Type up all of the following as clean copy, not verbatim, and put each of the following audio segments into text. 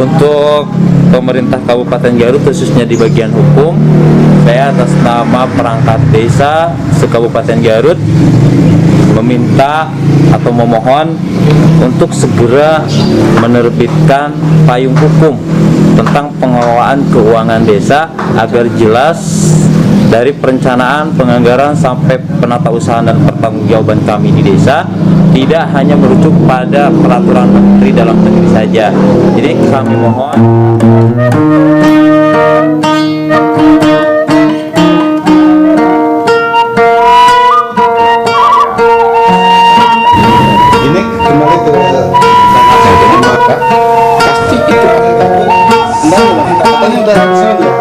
Untuk pemerintah Kabupaten Garut khususnya di bagian hukum, saya atas nama perangkat desa se-Kabupaten Garut meminta atau memohon untuk segera menerbitkan payung hukum tentang pengelolaan keuangan desa agar jelas dari perencanaan, penganggaran sampai penatausahaan dan pertanggungjawaban kami di desa tidak hanya merujuk pada peraturan menteri dalam negeri saja. Jadi kami mohon ini kembali ke dengan maka pasti itu katanya udah sini dia.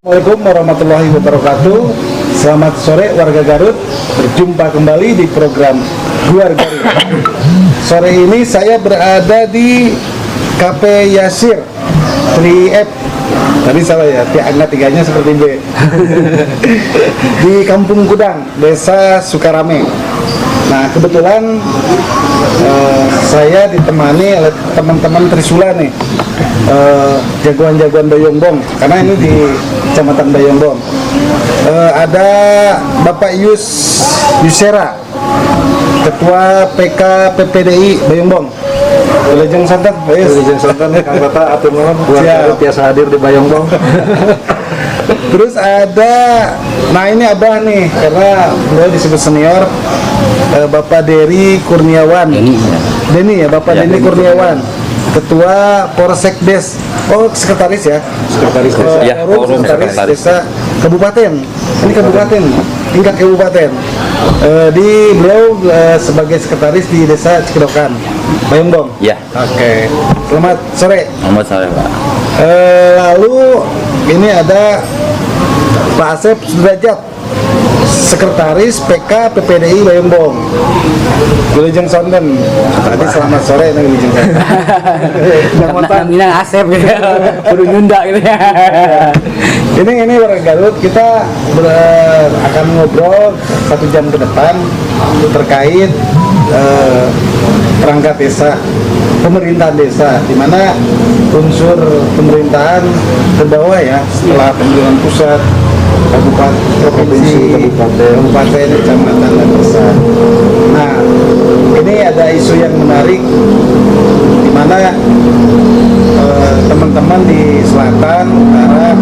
Assalamualaikum warahmatullahi wabarakatuh. Selamat sore warga Garut. Berjumpa kembali di program Guar Garut. Sore ini saya berada di Cafe Yasir 3F. Tadi salah ya, angka tiganya seperti B. Di Kampung Gudang, Desa Sukarame. Nah kebetulan saya ditemani oleh teman-teman Trisula nih, jagoan-jagoan Bayongbong, karena ini di Kecamatan Bayongbong. Ada Bapak Yusera, Ketua PK PPDI Bayongbong. Wilujeng Santan, Wilujeng Santan, Kang Bata, atur nuhun buat biasa hadir di Bayongbong. Terus ada, nah ini abah nih, karena beliau disebut senior, Bapak Deri Kurniawan. Deni ya, Bapak Deni Kurniawan, Ketua Polsekdes. Oh, sekretaris ya? Sekretaris desa. Ya, forum sekretaris desa Kabupaten. Ini kabupaten, tingkat kabupaten. Beliau sebagai sekretaris di Desa Cikedokan, Bayongbong. ya. Oke. Selamat sore. Selamat sore, Pak. Lalu ini ada Pak Asep Sudrajat, Sekretaris PK PPDI Bayongbong. Wilujeng Sonten. Tadi selamat sore nih Wilujeng Sonten. Karena Minang Asep gitu. Kudu nyunda gitu ya. Ini warga Garut, kita akan ngobrol 1 jam ke depan terkait perangkat desa, pemerintahan desa, di mana unsur pemerintahan ke bawah ya, setelah pemerintahan pusat, kabupaten, provinsi, kabupaten, kecamatan, dan desa. Nah, ini ada isu yang menarik, di mana teman-teman di selatan, utara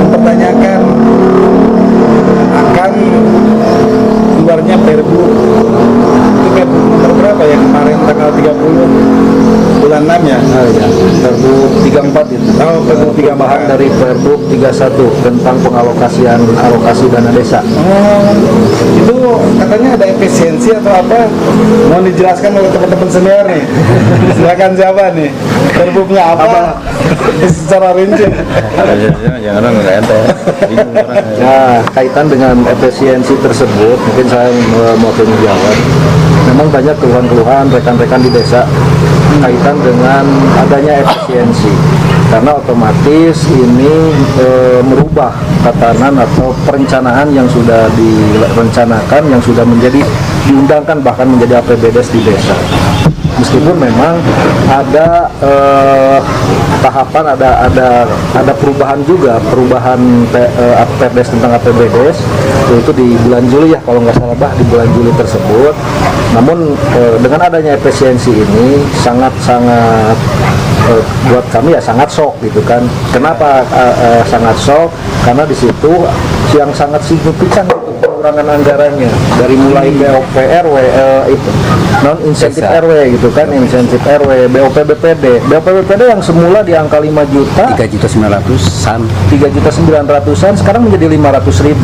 mempertanyakan akan keluarnya Perbu. Itu Perbu nomor berapa ya kemarin tanggal 30 bulan 6 ya? Perbu 34 itu. Oh, Perbu 34 tambahan dari Perbu 31 tentang pengalokasian alokasi dana desa. Oh, itu katanya ada efisiensi atau apa? Mau dijelaskan oleh teman-teman senior nih. Silakan siapa nih? Perbunya apa? Secara rinci. Jangan orang nggak ente. Nah, kaitan dengan efisiensi tersebut, mungkin saya mau menjawab. Memang banyak keluhan-keluhan rekan-rekan di desa kaitan dengan adanya efisiensi, karena otomatis ini merubah tatanan atau perencanaan yang sudah direncanakan, yang sudah diundangkan bahkan menjadi APBDes di desa. Meskipun memang ada tahapan, ada perubahan juga, perubahan Perdes tentang APBDes, yaitu di bulan Juli ya kalau nggak salah, di bulan Juli tersebut. Namun dengan adanya efisiensi ini sangat buat kami ya sangat shock gitu kan. Kenapa sangat shock? Karena di situ yang sangat signifikan pengurangan anggarannya, dari mulai BOP RW, itu non insentif RW gitu kan, insentif RW, BOP BPD yang semula di angka 5 juta, 3.900.000-an, 3.900.000-an sekarang menjadi 500.000.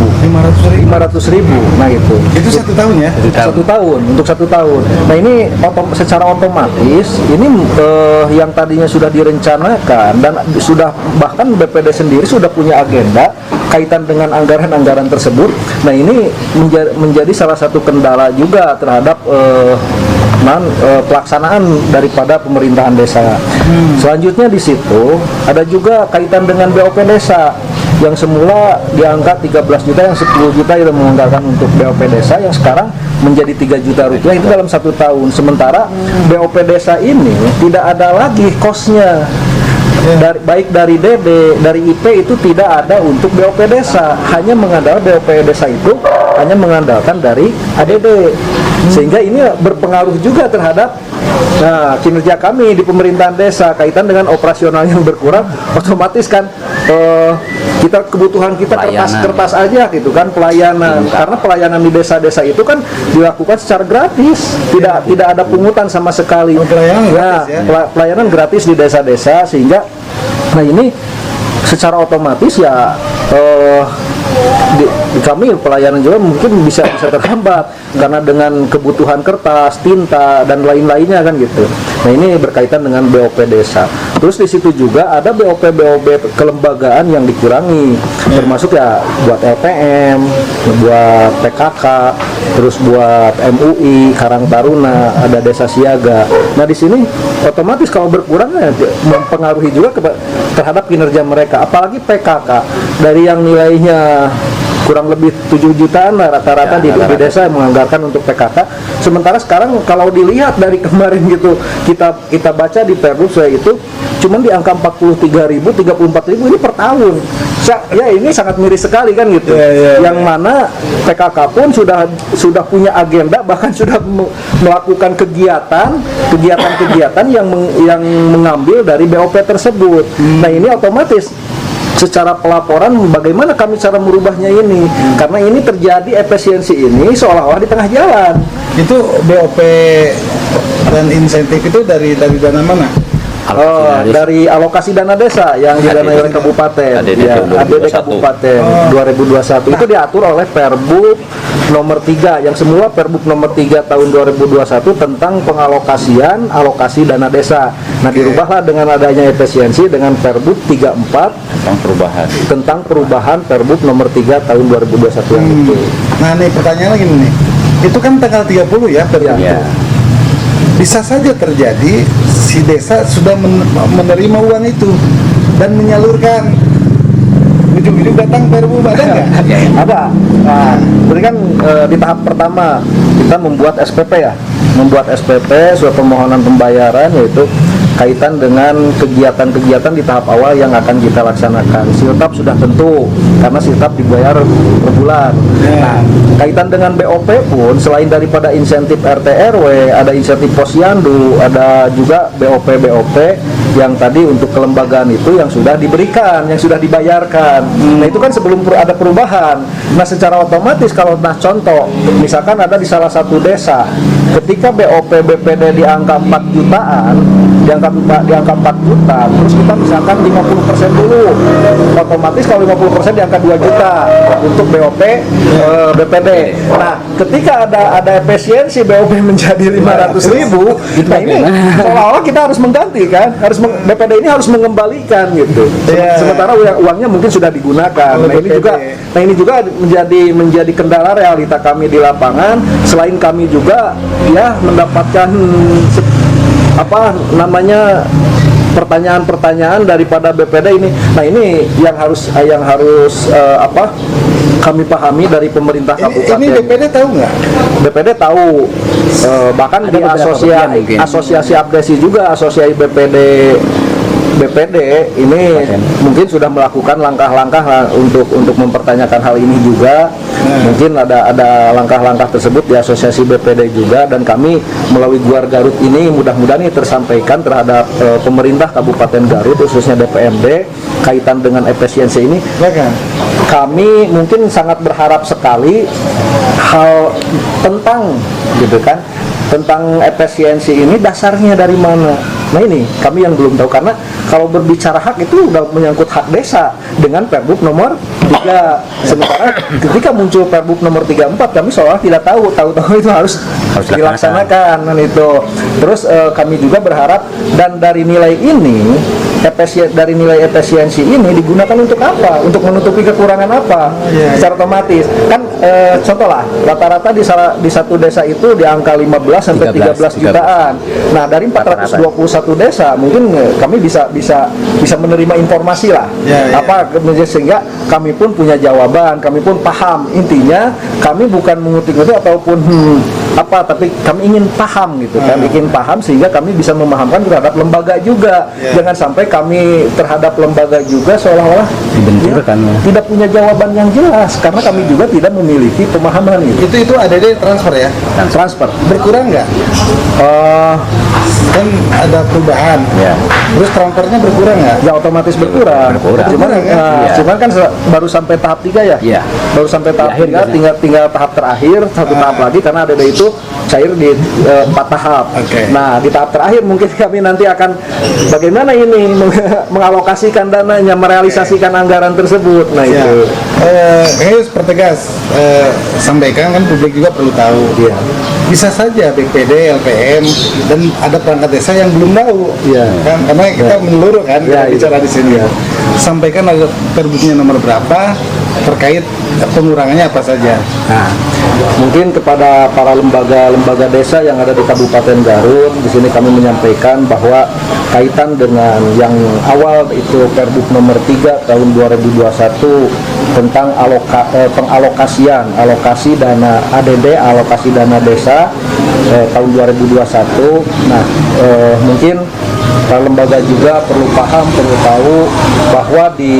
Nah gitu. Itu 1 tahun ya? 1 tahun, untuk 1 tahun. Nah ini secara otomatis ini yang tadinya sudah direncanakan dan sudah bahkan BPD sendiri sudah punya agenda kaitan dengan anggaran-anggaran tersebut. Nah ini ini menjadi salah satu kendala juga terhadap pelaksanaan daripada pemerintahan desa. Selanjutnya di situ ada juga kaitan dengan BOP desa yang semula diangkat 13 juta, yang 10 juta itu menganggarkan untuk BOP desa, yang sekarang menjadi 3 juta rupiah itu dalam 1 tahun. Sementara BOP desa ini tidak ada lagi kosnya. Baik dari DD, dari IP itu tidak ada untuk BOP desa, hanya mengandalkan BOP desa itu hanya mengandalkan dari ADD, sehingga ini berpengaruh juga terhadap kinerja kami di pemerintahan desa. Kaitan dengan operasional yang berkurang, otomatis kan kita kebutuhan kita kertas aja gitu kan, pelayanan, karena pelayanan di desa-desa itu kan dilakukan secara gratis, tidak ada pungutan sama sekali. Pelayanan gratis di desa-desa, sehingga ini secara otomatis ya di kami pelayanan juga mungkin bisa terhambat karena dengan kebutuhan kertas, tinta dan lain-lainnya kan gitu. Nah, ini berkaitan dengan BOP desa. Terus di situ juga ada BOP kelembagaan yang dikurangi, termasuk ya buat LPM, buat PKK, terus buat MUI, Karang Taruna, ada desa siaga. Nah, di sini otomatis kalau berkurang ya mempengaruhi juga terhadap kinerja mereka, apalagi PKK dari yang nilainya kurang lebih 7 jutaan rata-rata di desa yang menganggarkan untuk PKK. Sementara sekarang kalau dilihat dari kemarin gitu, kita baca di Perbup saya itu cuman di angka 43.000, 34.000 ini per tahun. Ya ini sangat miris sekali kan gitu. Yang mana PKK pun sudah punya agenda, bahkan sudah melakukan kegiatan yang mengambil dari BOP tersebut. Nah, ini otomatis secara pelaporan bagaimana kami cara merubahnya ini, karena ini terjadi efisiensi ini seolah-olah di tengah jalan. Itu BOP dan insentif itu dari dana mana? Dari alokasi dana desa yang didanai oleh kabupaten, ADD Kabupaten 2021 itu diatur oleh Perbup nomor 3 yang semula Perbup nomor 3 tahun 2021 tentang pengalokasian alokasi dana desa. Nah, dirubahlah dengan adanya efisiensi dengan Perbup 34 tentang perubahan Perbup nomor 3 tahun 2021 yang itu. Nah, nih pertanyaan lagi nih. Itu kan tanggal 30 ya Perbup. Bisa saja terjadi si desa sudah menerima uang itu dan menyalurkan, ujung-ujung datang Perbup, ada nggak? Ada. Nah, berarti kan di tahap pertama kita membuat SPP ya, membuat SPP surat permohonan pembayaran, yaitu kaitan dengan kegiatan-kegiatan di tahap awal yang akan kita laksanakan. Siltap sudah tentu karena siltap dibayar per bulan. Nah, kaitan dengan BOP pun selain daripada insentif RT RW, ada insentif posyandu, ada juga BOP yang tadi untuk kelembagaan itu yang sudah diberikan, yang sudah dibayarkan. Nah, itu kan sebelum ada perubahan. Nah, secara otomatis kalau contoh misalkan ada di salah satu desa, ketika BOP BPD di angka 4 jutaan, di angka 4 juta, terus kita misalkan 50% dulu, otomatis kalau 50% di angka 2 juta untuk BOP BPD. Nah, ketika ada efisiensi BOP menjadi 500.000, nah ini seolah-olah kita harus mengganti kan, BPD ini harus mengembalikan gitu. Sementara uangnya mungkin sudah digunakan. Nah, ini juga menjadi kendala realita kami di lapangan. Selain kami juga ya mendapatkan pertanyaan-pertanyaan daripada BPD ini. Nah, ini yang harus kami pahami dari pemerintah kabupaten. Ini BPD tahu nggak? BPD tahu, bahkan di asosiasi abdesi juga, asosiasi BPD ini mungkin sudah melakukan langkah-langkah untuk mempertanyakan hal ini juga. Mungkin ada langkah-langkah tersebut di asosiasi BPD juga, dan kami melalui Guar Garut ini mudah-mudahan ini tersampaikan terhadap pemerintah Kabupaten Garut, khususnya DPMD, kaitan dengan efisiensi ini. Kami mungkin sangat berharap sekali hal tentang efisiensi ini dasarnya dari mana. Nah, ini kami yang belum tahu, karena kalau berbicara hak itu udah menyangkut hak desa dengan Perbup nomor 3. Sementara ketika muncul Perbup nomor 34 kami seolah tidak tahu itu harus Harus dilaksanakan kan itu. Terus kami juga berharap dan dari nilai ini dari nilai efisiensi ini digunakan untuk apa? Untuk menutupi kekurangan apa? Secara otomatis kan contoh lah rata-rata di satu desa itu di angka 15 sampai 13 jutaan. Nah dari 421 desa mungkin kami bisa menerima informasi lah apa sehingga kami pun punya jawaban, kami pun paham. Intinya kami bukan mengutik-utik ataupun apa, tapi kami ingin paham gitu kan, ingin paham sehingga kami bisa memahamkan terhadap lembaga juga. Jangan sampai kami terhadap lembaga juga seolah-olah dibenturkan tidak punya jawaban yang jelas karena kami juga tidak memiliki pemahaman itu. Itu ADD transfer ya? Transfer Berkurang nggak? Kan ada perubahan. Terus transfernya berkurang nggak? ya otomatis berkurang. Cuman cuman kan baru sampai tahap 3 ya? Baru sampai tahap 3, tinggal tahap terakhir, satu tahap lagi karena ADD itu cair di 4 tahap. Nah, di tahap terakhir mungkin kami nanti akan bagaimana ini mengalokasikan dananya, merealisasikan anggaran tersebut. Nah, itu. Harus pertegas sampaikan kan publik juga perlu tahu. Bisa saja BPD, LPM dan ada perangkat desa yang belum tahu. Kan karena kita menyeluruh kan kita bicara di sini. Sampaikan ada perbuknya nomor berapa terkait pengurangannya apa saja. Nah, mungkin kepada para lembaga desa yang ada di Kabupaten Garut, di sini kami menyampaikan bahwa kaitan dengan yang awal itu Perbup nomor 3 tahun 2021 tentang alokasi dana ADD, alokasi dana desa tahun 2021. Nah, mungkin para lembaga juga perlu paham, perlu tahu bahwa di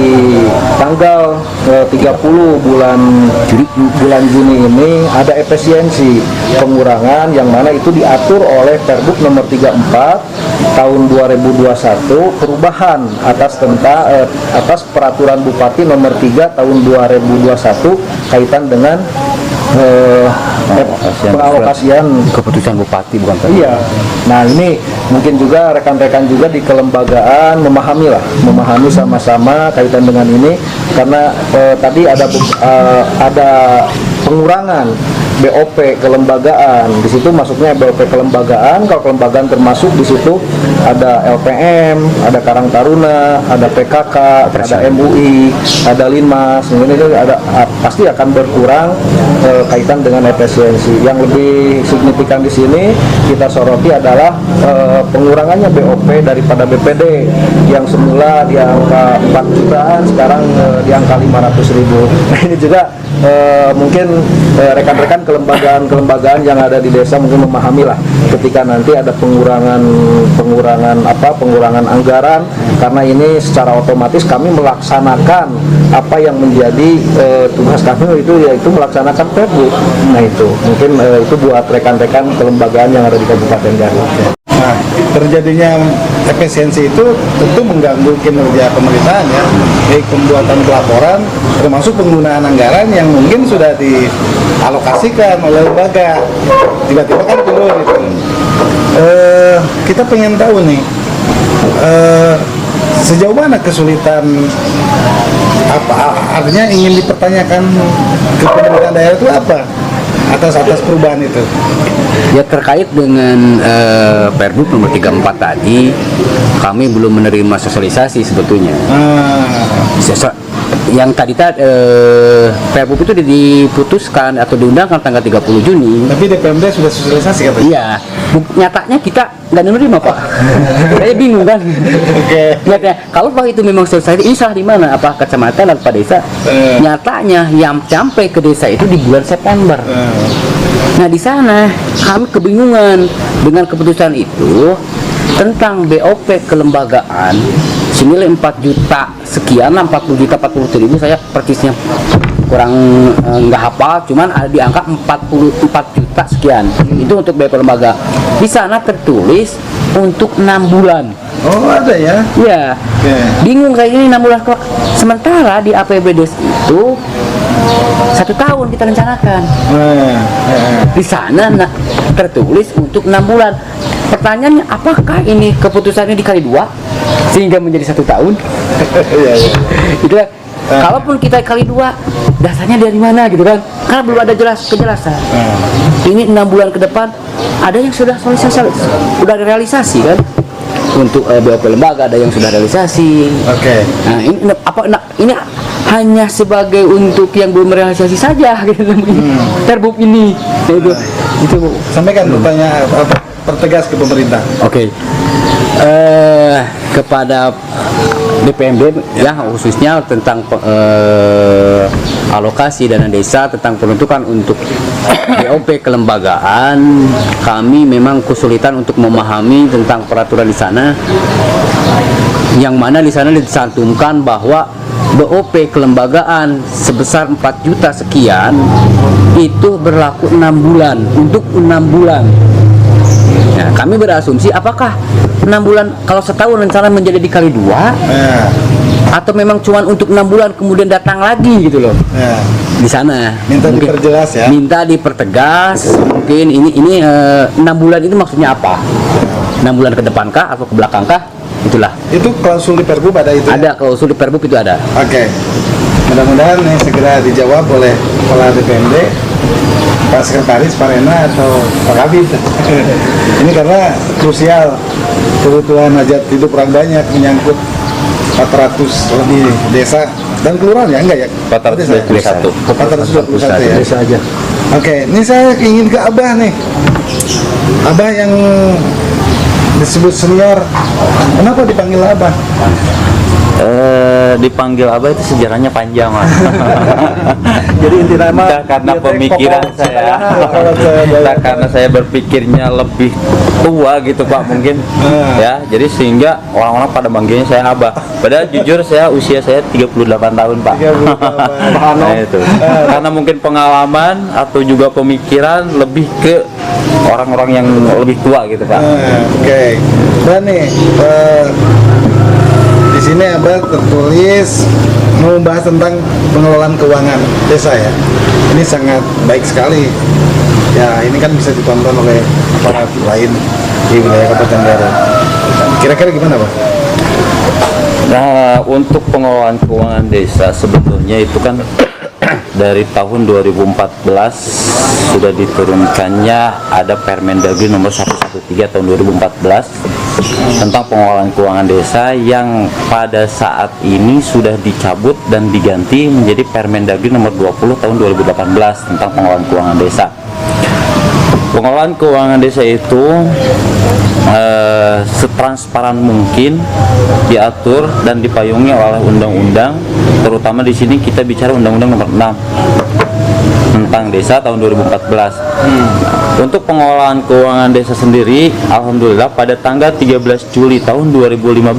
tanggal 30 bulan Juni ini ada efisiensi pengurangan yang mana itu diatur oleh Perbup nomor 34 tahun 2021 perubahan atas peraturan Bupati nomor 3 tahun 2021 kaitan dengan pengalokasian keputusan bupati bukan Perbup. Iya. Nah, ini mungkin juga rekan-rekan juga di kelembagaan memahami sama-sama kaitan dengan ini karena tadi ada pengurangan BOP kelembagaan. Di situ masuknya BOP kelembagaan. Kalau kelembagaan termasuk di situ ada LPM, ada Karang Taruna, ada PKK, ada MUI, ada Linmas. Ini ada pasti akan berkurang kaitan dengan efisiensi. Yang lebih signifikan di sini kita soroti adalah pengurangannya BOP daripada BPD yang semula di angka 4 jutaan sekarang di angka 500.000. Nah, ini juga mungkin rekan-rekan kelembagaan yang ada di desa mungkin memahami lah ketika nanti ada pengurangan anggaran karena ini secara otomatis kami melaksanakan apa yang menjadi tugas kami itu yaitu melaksanakan Perbup. Nah, itu mungkin itu buat rekan-rekan kelembagaan yang ada di Kabupaten Garut. Nah, terjadinya efisiensi itu tentu mengganggu kinerja pemerintahan ya, baik pembuatan pelaporan termasuk penggunaan anggaran yang mungkin sudah dialokasikan oleh lembaga tiba-tiba kan turun itu. Kita pengen tahu nih sejauh mana kesulitan artinya ingin dipertanyakan ke pemerintahan daerah itu apa atas perubahan itu? Ya terkait dengan Perbup nomor 34 tadi, kami belum menerima sosialisasi sebetulnya. Yang tadi Perbup itu diputuskan atau diundangkan tanggal 30 Juni. Tapi DPMD sudah sosialisasi katanya? Iya, nyatanya kita nggak menerima Pak. Saya bingung kan. Nyatanya, kalau Pak itu memang selesai, ini salah di mana? Apa kecamatan atau desa? Nyatanya yang sampai ke desa itu di bulan September. Nah, di sana kami kebingungan dengan keputusan itu tentang BOP kelembagaan senilai 4 juta sekian, 40 juta 40.000, saya persisnya kurang nggak hafal, cuman ada di angka 44 juta sekian. Itu untuk BOP lembaga. Di sana tertulis untuk 6 bulan. Oh, ada ya? Iya. Bingung kayak ini 6 bulan kok. Sementara di APBD itu 1 tahun kita rencanakan. Di sana tertulis untuk 6 bulan. Pertanyaannya, apakah ini keputusannya dikali 2 sehingga menjadi 1 tahun? Itu Kalaupun kita kali 2, dasarnya dari mana gitu kan? Karena belum ada kejelasan. Ini 6 bulan ke depan ada yang sudah udah realisasi kan? Untuk BOP lembaga ada yang sudah realisasi. Oke. Nah, ini hanya sebagai untuk yang belum realisasi saja gitu. Terbuk ini. Nah, itu Sampaikan pertanyaan pertegas ke pemerintah. Oke. Kepada DPMD ya khususnya tentang alokasi dana desa, tentang penentukan untuk BOP kelembagaan, kami memang kesulitan untuk memahami tentang peraturan di sana, yang mana di sana dicantumkan bahwa BOP kelembagaan sebesar 4 juta sekian itu berlaku 6 bulan untuk 6 bulan. Nah, kami berasumsi apakah 6 bulan kalau setahun rencana menjadi dikali 2 atau memang cuma untuk 6 bulan kemudian datang lagi gitu loh. Di sana Minta mungkin diperjelas ya. minta dipertegas mungkin ini 6 bulan itu maksudnya apa, 6 bulan ke depan kah atau ke belakang kah, itulah. Itu klausul di Perbup ada itu. Ada klausul di Perbup itu ada. Oke. Mudah-mudahan ini segera dijawab oleh Kepala DPMD, Pak Sekretaris, Pak Rena atau Pak Kabid. Ini karena krusial, kebutuhan hajat hidup orang banyak, menyangkut 400 lebih desa dan kelurahan ya, enggak ya? 421. 421 ya. Desa aja. Oke, ini saya ingin ke Abah nih. Abah yang disebut senior, kenapa dipanggil Abah? Dipanggil Abah itu sejarahnya panjang, Mas. Jadi inti nama Entah karena pemikiran saya, entah karena saya berpikirnya lebih tua gitu Pak mungkin, ya. Jadi sehingga orang-orang pada manggilnya saya Abah. Padahal jujur usia saya 38 tahun Pak. 38. Nah itu. Karena mungkin pengalaman atau juga pemikiran lebih ke orang-orang yang lebih tua gitu Pak. Oke. Dan nih di sini Abah tertulis mau membahas tentang pengelolaan keuangan desa ya. Ini sangat baik sekali. Ya, ini kan bisa ditonton oleh aparat lain di wilayah Kabupaten Garut. Kira-kira gimana, Pak? Nah, untuk pengelolaan keuangan desa sebetulnya itu kan dari tahun 2014 sudah diturunkannya ada Permendagri nomor 113 tahun 2014 tentang pengelolaan keuangan desa yang pada saat ini sudah dicabut dan diganti menjadi Permendagri nomor 20 tahun 2018 tentang pengelolaan keuangan desa. Pengelolaan keuangan desa itu setransparan mungkin diatur dan dipayungi oleh undang-undang, terutama di sini kita bicara undang-undang nomor 6 tentang desa tahun 2014. Untuk pengelolaan keuangan desa sendiri, alhamdulillah pada tanggal 13 Juli tahun 2015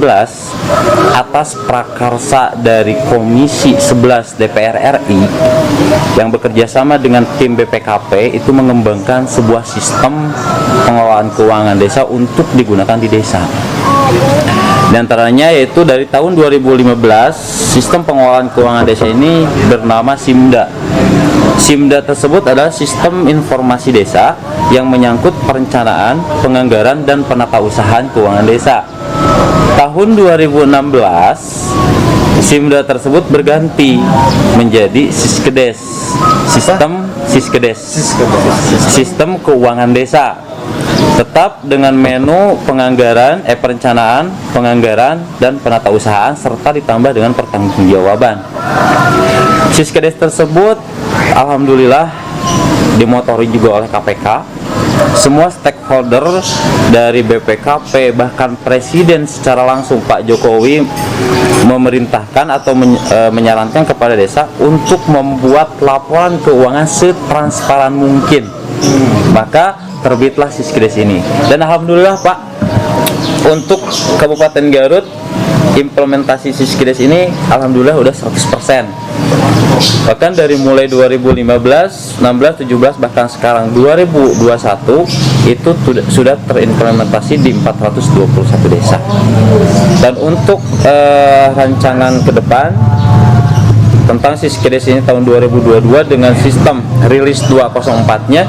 atas prakarsa dari Komisi 11 DPR RI yang bekerja sama dengan tim BPKP itu mengembangkan sebuah sistem pengelolaan keuangan desa untuk digunakan di desa. Di antaranya yaitu dari tahun 2015 sistem pengelolaan keuangan desa ini bernama SIMDA. SIMDA tersebut adalah sistem informasi desa yang menyangkut perencanaan, penganggaran, dan penatausahaan keuangan desa. Tahun 2016 SIMDA tersebut berganti menjadi Siskedes, sistem keuangan desa, tetap dengan menu penganggaran, perencanaan, penganggaran, dan penatausahaan serta ditambah dengan pertanggungjawaban. Siskedes tersebut alhamdulillah dimotori juga oleh KPK. Semua stakeholder dari BPKP bahkan Presiden secara langsung Pak Jokowi memerintahkan atau menyarankan kepada desa untuk membuat laporan keuangan setransparan mungkin. Maka terbitlah Siskedes ini. Dan alhamdulillah Pak, untuk Kabupaten Garut implementasi Siskedes ini alhamdulillah udah 100%. Bahkan dari mulai 2015, 16, 17 bahkan sekarang 2021 itu sudah terimplementasi di 421 desa. Dan untuk rancangan ke depan tentang Siskedes ini tahun 2022 dengan sistem rilis 204-nya,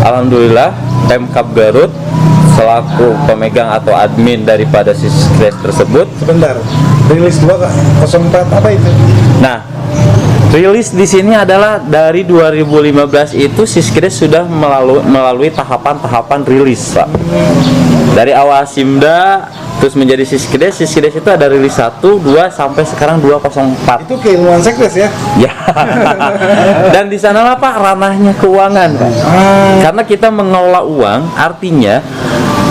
alhamdulillah Pemkab Garut selaku pemegang atau admin daripada Siskedes tersebut. Sebentar, rilis 204 apa itu? Nah, rilis di sini adalah dari 2015 itu Siskdes sudah melalui tahapan-tahapan rilis, Pak. Dari awal Simda terus menjadi Siskdes itu ada rilis 1, 2 sampai sekarang 204. Itu keilmuan Sekdes ya? Ya. Dan di sanalah Pak ranahnya keuangan, Pak. Karena kita mengelola uang, artinya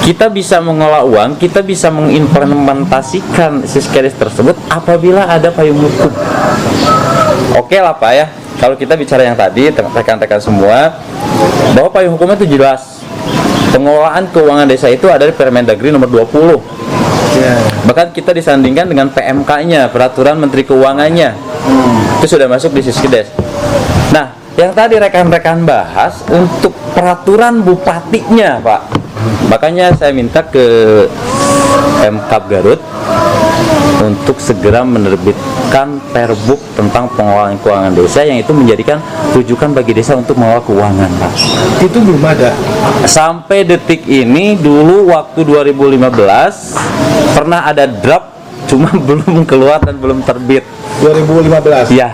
kita bisa mengelola uang, kita bisa mengimplementasikan Siskdes tersebut apabila ada payung hukum. Oke lah Pak ya, kalau kita bicara yang tadi rekan-rekan semua, bahwa payung hukumnya itu jelas. Pengelolaan keuangan desa itu ada di Permendagri nomor 20. Bahkan kita disandingkan dengan PMK-nya, Peraturan Menteri Keuangannya. Itu sudah masuk di Siskdes. Nah, yang tadi rekan-rekan bahas untuk peraturan bupatinya, Pak. Makanya saya minta ke Pemkab Garut untuk segera menerbitkan perbuk tentang pengelolaan keuangan desa yang itu menjadikan rujukan bagi desa untuk mengelola keuangan, Pak. Itu belum ada. Sampai detik ini, dulu waktu 2015 pernah ada draft, cuma belum keluar dan belum terbit. 2015. Ya,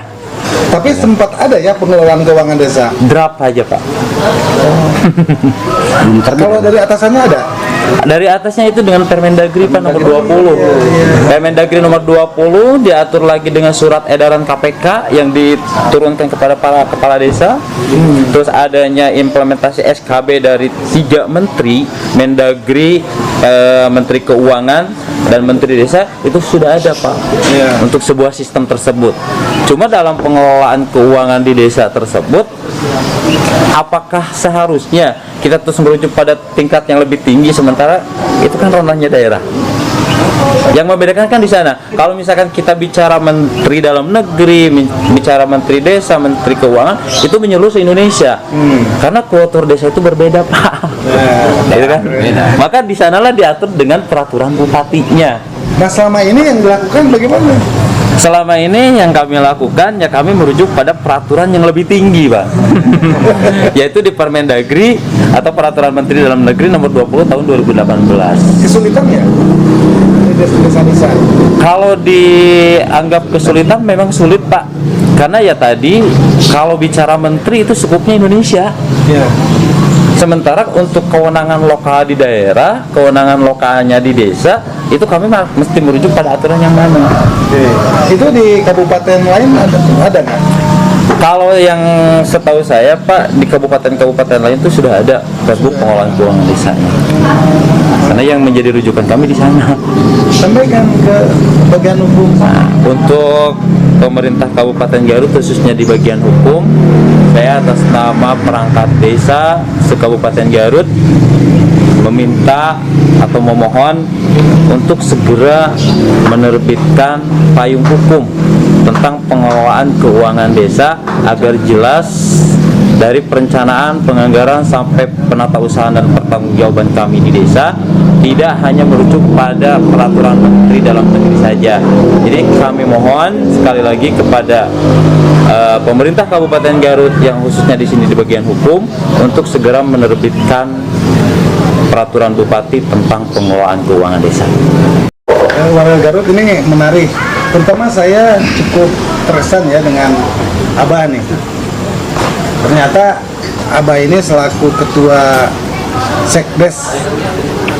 Tapi sempat ada ya pengelolaan keuangan desa. draft aja Pak. Kalau dari atasannya ada? Dari atasnya itu dengan Permendagri Pak nomor 20. Permendagri nomor 20 diatur lagi dengan surat edaran KPK yang diturunkan kepada para kepala desa. Terus adanya implementasi SKB dari 3 menteri, Mendagri, Menteri Keuangan dan Menteri Desa, itu sudah ada Pak. Untuk sebuah sistem tersebut. Cuma dalam pengelolaan keuangan di desa tersebut, apakah seharusnya kita terus merujuk pada tingkat yang lebih tinggi, sementara itu kan ranahnya daerah. Yang membedakan kan di sana. Kalau misalkan kita bicara Menteri Dalam Negeri, bicara Menteri Desa, Menteri Keuangan, itu menyeluruh se-Indonesia. Karena kultur desa itu berbeda Pak. Gitu kan? Maka di sanalah diatur dengan peraturan bupatinya. Nah selama ini yang dilakukan bagaimana? Selama ini yang kami lakukan, ya kami merujuk pada peraturan yang lebih tinggi Pak. Yaitu di Permendagri atau Peraturan Menteri Dalam Negeri nomor 20 tahun 2018. Kesulitan ya? Desa-desa. Kalau dianggap kesulitan, memang sulit Pak. Karena ya tadi, kalau bicara menteri itu cukupnya Indonesia. Ya. Sementara untuk kewenangan lokal di daerah, kewenangan lokalnya di desa, itu kami mesti merujuk pada aturan yang mana. Itu di kabupaten lain ada nggak? Kalau yang setahu saya Pak, di kabupaten-kabupaten lain itu sudah ada perbuk pengelolaan keuangan desanya. Karena yang menjadi rujukan kami di sana. Sampaikan ke bagian hukum. Nah, untuk pemerintah Kabupaten Garut, khususnya di bagian hukum, saya atas nama perangkat desa se-Kabupaten Garut meminta atau memohon untuk segera menerbitkan payung hukum tentang pengelolaan keuangan desa agar jelas dari perencanaan, penganggaran sampai penatausahaan dan pertanggungjawaban kami di desa tidak hanya merujuk pada peraturan Menteri Dalam Negeri saja. Jadi kami mohon sekali lagi kepada pemerintah Kabupaten Garut yang khususnya di sini di bagian hukum untuk segera menerbitkan peraturan bupati tentang pengelolaan keuangan desa. Warga Garut ini menarik, terutama saya cukup terkesan ya dengan Abah nih. Ternyata Abah ini selaku ketua Sekdes,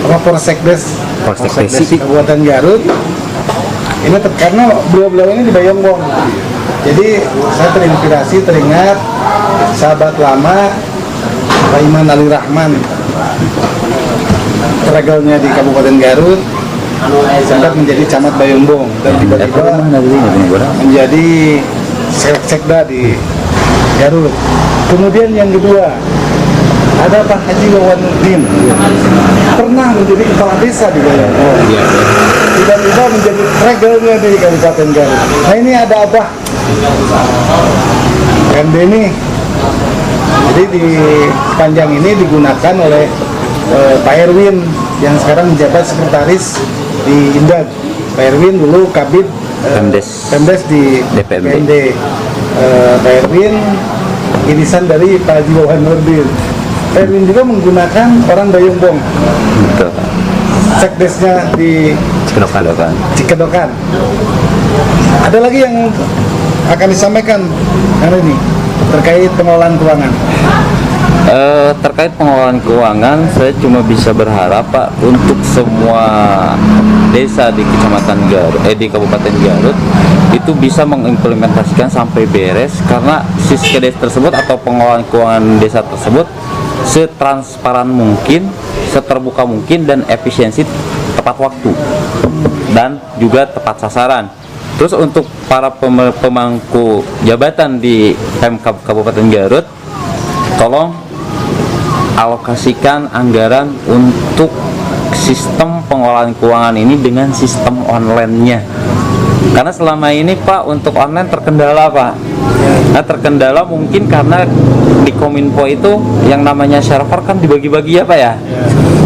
Porsekdes Kabupaten Garut, ini karena beliau-beliau ini di Bayongbong. Jadi saya teringat sahabat lama Pak Iman Ali Rahman, regalnya di Kabupaten Garut, sempat menjadi camat Bayongbong dan tiba-tiba menjadi sekda di Garut. Kemudian yang kedua ada Pak Haji Wawan Nurdin, pernah menjadi kepala desa di Bayongbong, tiba-tiba menjadi regalnya di Kabupaten Garut. Nah ini ada Abah MD ini. Jadi di sepanjang ini digunakan oleh Pak Erwin yang sekarang menjabat sekretaris di Indag. Pak Erwin dulu Kabid Pemdes di DPMD. Pak Erwin irisan dari Pak Haji Wawan Nurdin. Pak Erwin juga menggunakan orang Bayongbong. Sekdesnya di Cikedokan. Ada lagi yang akan disampaikan hari ini terkait pengelolaan keuangan. Terkait pengelolaan keuangan, saya cuma bisa berharap Pak untuk semua desa di Kecamatan Garut, di Kabupaten Garut itu bisa mengimplementasikan sampai beres, karena Siskedes tersebut atau pengelolaan keuangan desa tersebut setransparan mungkin, seterbuka mungkin, dan efisiensi, tepat waktu dan juga tepat sasaran. Terus untuk para pemangku jabatan di Pemkab Kabupaten Garut, tolong alokasikan anggaran untuk sistem pengelolaan keuangan ini dengan sistem online-nya. Karena selama ini Pak untuk online terkendala Pak. Nah, terkendala mungkin karena di Kominfo itu yang namanya server kan dibagi-bagi ya Pak ya.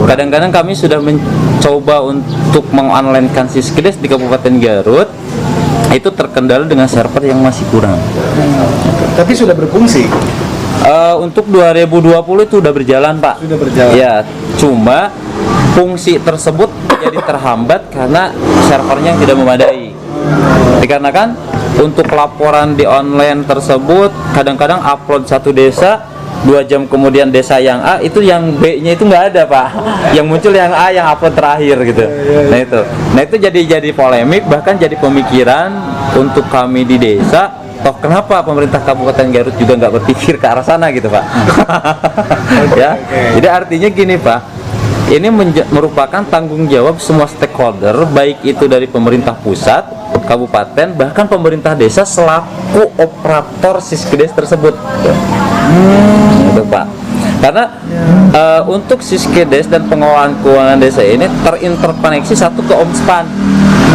Kadang-kadang kami sudah mencoba untuk mengonlinekan Siskedes di Kabupaten Garut, itu terkendala dengan server yang masih kurang. Tapi sudah berfungsi. Untuk 2020 itu udah berjalan Pak. Sudah berjalan. Ya, cuma fungsi tersebut jadi terhambat karena servernya yang tidak memadai. Dikarenakan untuk laporan di online tersebut kadang-kadang upload satu desa, 2 jam kemudian desa yang A itu yang B-nya itu nggak ada Pak. Yang muncul yang A yang upload terakhir gitu. Nah itu jadi polemik, bahkan jadi pemikiran untuk kami di desa. Toh kenapa pemerintah Kabupaten Garut juga nggak berpikir ke arah sana gitu Pak? Ya, jadi artinya gini Pak, ini merupakan tanggung jawab semua stakeholder, baik itu dari pemerintah pusat, kabupaten, bahkan pemerintah desa selaku operator Siskedes tersebut. Gitu Pak. Karena untuk Siskedes dan pengelolaan keuangan desa ini terinterkoneksi satu ke OMSPAN.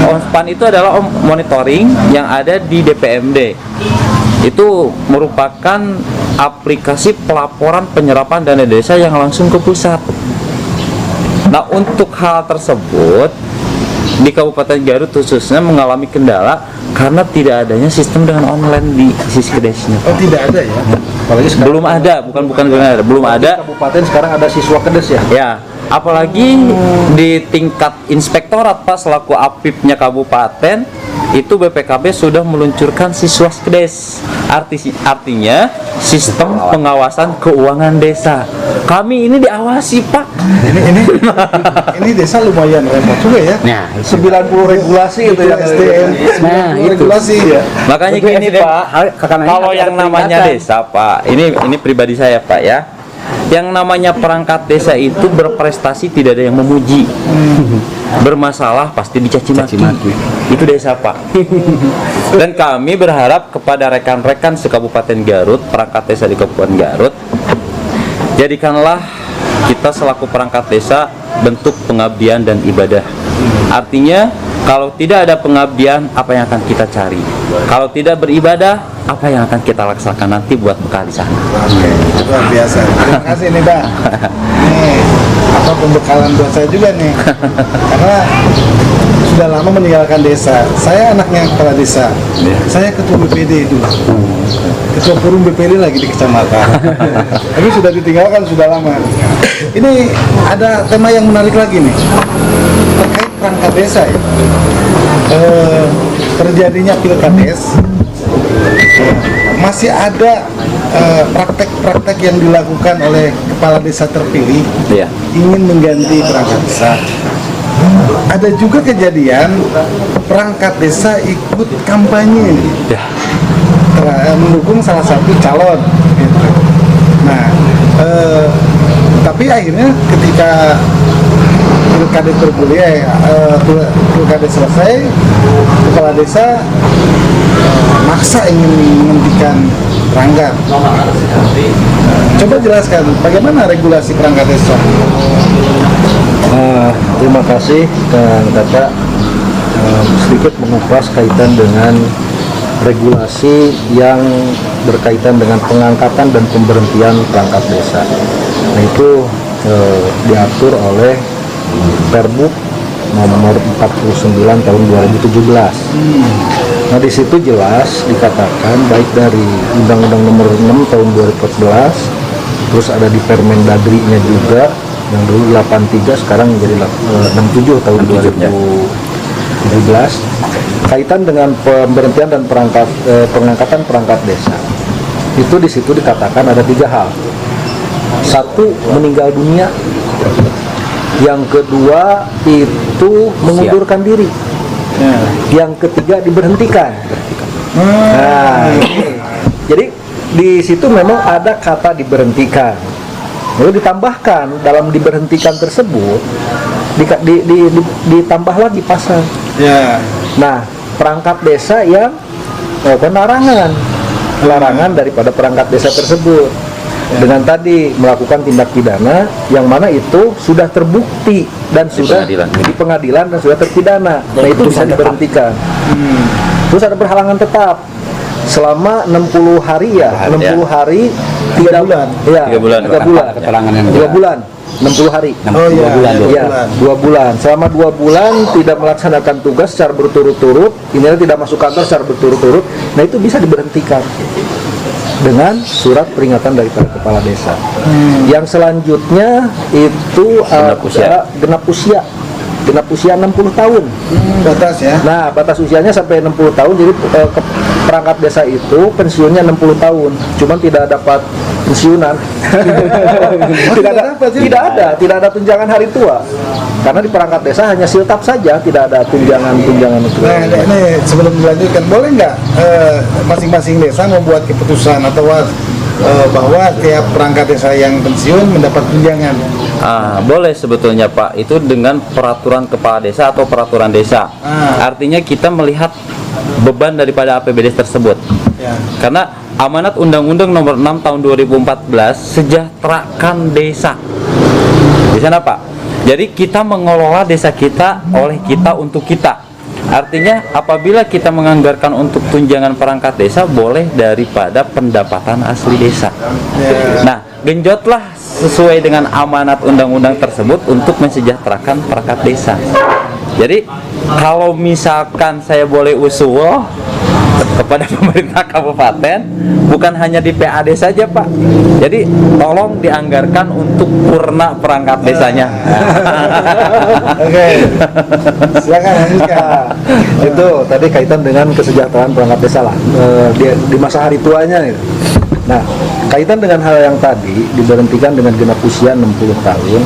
OMSPAN itu adalah monitoring yang ada di DPMD. Itu merupakan aplikasi pelaporan penyerapan dana desa yang langsung ke pusat. Nah, untuk hal tersebut di Kabupaten Garut khususnya mengalami kendala karena tidak adanya sistem dengan online di Siskedesnya. Oh, tidak ada ya? Apalagi sekarang Belum ada, belum ada. kabupaten sekarang ada siswa kedes ya. Ya, apalagi di tingkat inspektorat Pak selaku apipnya kabupaten itu BPKB sudah meluncurkan Siswaskedes. Artinya sistem pengawasan keuangan desa. Kami ini diawasi Pak. Ini desa lumayan repot juga ya. Nah, 90 regulasi itu ya. SDM. Nah, itu. Regulasi ya. Makanya Untuk gini SDM, Pak, karena kalau ada yang namanya peningkatan. desa Pak, ini pribadi saya Pak ya. Yang namanya perangkat desa itu berprestasi tidak ada yang memuji. Bermasalah pasti dicaci maki. Itu desa Pak. Dan kami berharap kepada rekan-rekan se-Kabupaten Garut, perangkat desa di Kabupaten Garut, jadikanlah kita selaku perangkat desa bentuk pengabdian dan ibadah. Artinya kalau tidak ada pengabdian, apa yang akan kita cari? Kalau tidak beribadah, apa yang akan kita laksanakan nanti buat bekal di sana? Luar biasa. Terima kasih nih Pak. Nih apa pembekalan buat saya juga nih. Karena sudah lama meninggalkan desa. Saya anaknya kepala desa. Saya ketua BPD dulu. Ketua forum BPD lagi di kecamatan. Tapi sudah ditinggalkan sudah lama. Ini ada tema yang menarik lagi nih. Terkait perangkat desa ya. Terjadinya pilkades. Masih ada praktek-praktek yang dilakukan oleh kepala desa terpilih Iya. ingin mengganti perangkat desa. Ada juga kejadian perangkat desa ikut kampanye Ya. mendukung salah satu calon gitu. Nah, tapi akhirnya ketika pilkades bergulir, pilkades selesai, kepala desa maksa ingin menghentikan perangkat. Coba jelaskan bagaimana regulasi perangkat desa. Terima kasih Kang Tata. Sedikit mengupas kaitan dengan regulasi yang berkaitan dengan pengangkatan dan pemberhentian perangkat desa. Nah itu diatur oleh Perbup nomor 49 tahun 2017. Nah di situ jelas dikatakan baik dari Undang-Undang nomor 6 tahun 2014, terus ada di Permendagri-nya juga yang dulu 83 sekarang menjadi 67 tahun 2017. kaitan dengan pemberhentian dan pengangkatan perangkat desa. Itu di situ dikatakan ada 3 hal. 1, meninggal dunia. Yang kedua itu mengundurkan diri. Yang ketiga diberhentikan. Nah, jadi di situ memang ada kata diberhentikan. Lalu ditambahkan dalam diberhentikan tersebut ditambah lagi pasal. Nah, perangkat desa yang larangan daripada perangkat desa tersebut dengan tadi melakukan tindak pidana yang mana itu sudah terbukti dan sudah di pengadilan dan sudah terpidana. Nah, itu bisa diberhentikan. Terus ada berhalangan tetap selama 60 hari ya, 60 hari 3 bulan. Iya, 3 bulan. 3 bulan. Keterangan yang 2 bulan. 60 hari. 2 bulan. Iya, 2 bulan. Selama 2 bulan tidak melaksanakan tugas secara berturut-turut, inilah tidak masuk kantor secara berturut-turut, nah itu bisa diberhentikan dengan surat peringatan dari kepala desa. Yang selanjutnya itu genap usia 60 tahun. Batas ya. Nah, batas usianya sampai 60 tahun. Jadi perangkat desa itu pensiunnya 60 tahun. Cuman tidak dapat pensiunan. tidak ada tunjangan hari tua. Karena di perangkat desa hanya siltap saja, tidak ada tunjangan itu. Nah, ini sebelum dilanjutkan, boleh nggak masing-masing desa membuat keputusan atau bahwa tiap perangkat desa yang pensiun mendapat tunjangan? Boleh sebetulnya Pak, itu dengan peraturan kepala desa atau peraturan desa. Artinya kita melihat beban daripada APBD tersebut. Karena amanat Undang-Undang Nomor 6 Tahun 2014 sejahterakan desa. Di sana Pak. Jadi kita mengelola desa kita oleh kita untuk kita. Artinya apabila kita menganggarkan untuk tunjangan perangkat desa, boleh daripada pendapatan asli desa. Nah, genjotlah sesuai dengan amanat undang-undang tersebut untuk mensejahterakan perangkat desa. Jadi kalau misalkan saya boleh usul kepada pemerintah kabupaten, bukan hanya di PAD saja Pak, jadi tolong dianggarkan untuk purna perangkat desanya. Oke, silakan lanjutkan. Itu tadi kaitan dengan kesejahteraan perangkat desa lah, di masa hari tuanya gitu. Nah, kaitan dengan hal yang tadi diberhentikan dengan genap usia 60 tahun.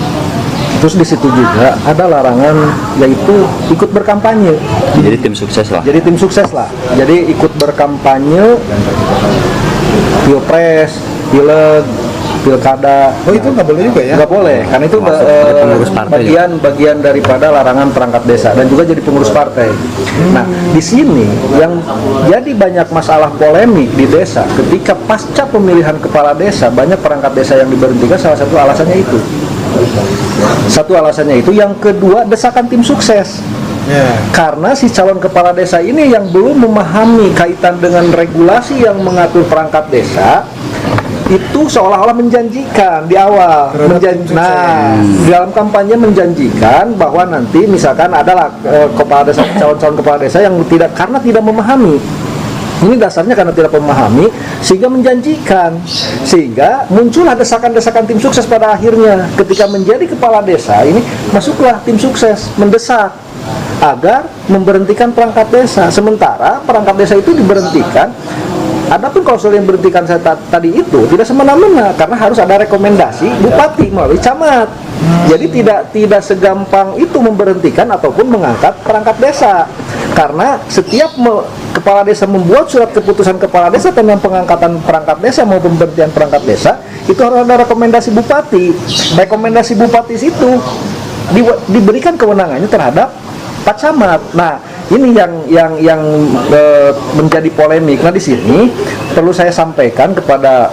Terus di situ juga ada larangan, yaitu ikut berkampanye. Jadi tim sukses lah. Jadi ikut berkampanye pilpres, pileg, pilkada. Oh, itu nggak boleh juga ya? Nggak boleh, karena itu bagian daripada larangan perangkat desa dan juga jadi pengurus partai. Nah, di sini yang jadi banyak masalah polemik di desa ketika pasca pemilihan kepala desa, banyak perangkat desa yang diberhentikan. Salah satu alasannya itu. Yang kedua, desakan tim sukses. Karena si calon kepala desa ini yang belum memahami kaitan dengan regulasi yang mengatur perangkat desa, itu seolah-olah menjanjikan di awal, di dalam kampanye menjanjikan bahwa nanti misalkan adalah kepala desa, calon-calon kepala desa yang tidak memahami. Ini dasarnya karena tidak memahami, sehingga menjanjikan, sehingga muncullah desakan-desakan tim sukses. Pada akhirnya ketika menjadi kepala desa ini, masuklah tim sukses mendesak agar memberhentikan perangkat desa. Sementara perangkat desa itu diberhentikan. Adapun klausul yang berhentikan saya tadi itu tidak semena-mena, karena harus ada rekomendasi bupati melalui camat. Jadi tidak segampang itu memberhentikan ataupun mengangkat perangkat desa, karena setiap kepala desa membuat surat keputusan kepala desa tentang pengangkatan perangkat desa maupun pemberhentian perangkat desa, itu harus ada rekomendasi bupati. Rekomendasi bupati itu diberikan kewenangannya terhadap Pak Camat. Nah, ini yang menjadi polemik. Nah, di sini perlu saya sampaikan kepada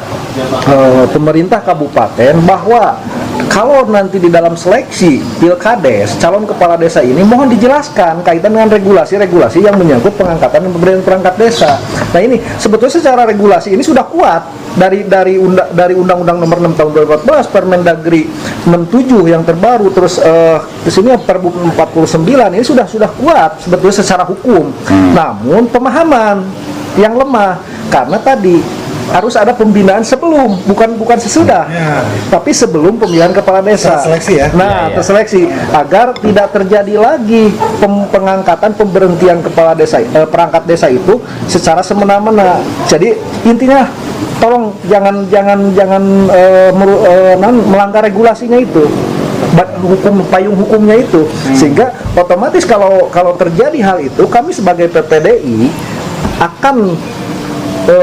pemerintah kabupaten bahwa kalau nanti di dalam seleksi pilkades calon kepala desa ini, mohon dijelaskan kaitan dengan regulasi-regulasi yang menyangkut pengangkatan dan pemberian perangkat desa. Nah, ini sebetulnya secara regulasi ini sudah kuat dari Undang-Undang Nomor 6 Tahun 2014, Permendagri 67 yang terbaru, terus di sini Perbu 49 ini sudah kuat sebetulnya secara hukum. Namun pemahaman yang lemah karena tadi harus ada pembinaan sebelum, bukan sesudah, Ya. tapi sebelum pemilihan kepala desa. Terseleksi ya? Nah, terseleksi agar tidak terjadi lagi pengangkatan pemberhentian kepala desa, perangkat desa itu secara semena-mena. Jadi intinya tolong jangan melanggar regulasinya itu, payung hukumnya itu, sehingga otomatis kalau terjadi hal itu, kami sebagai PPDI akan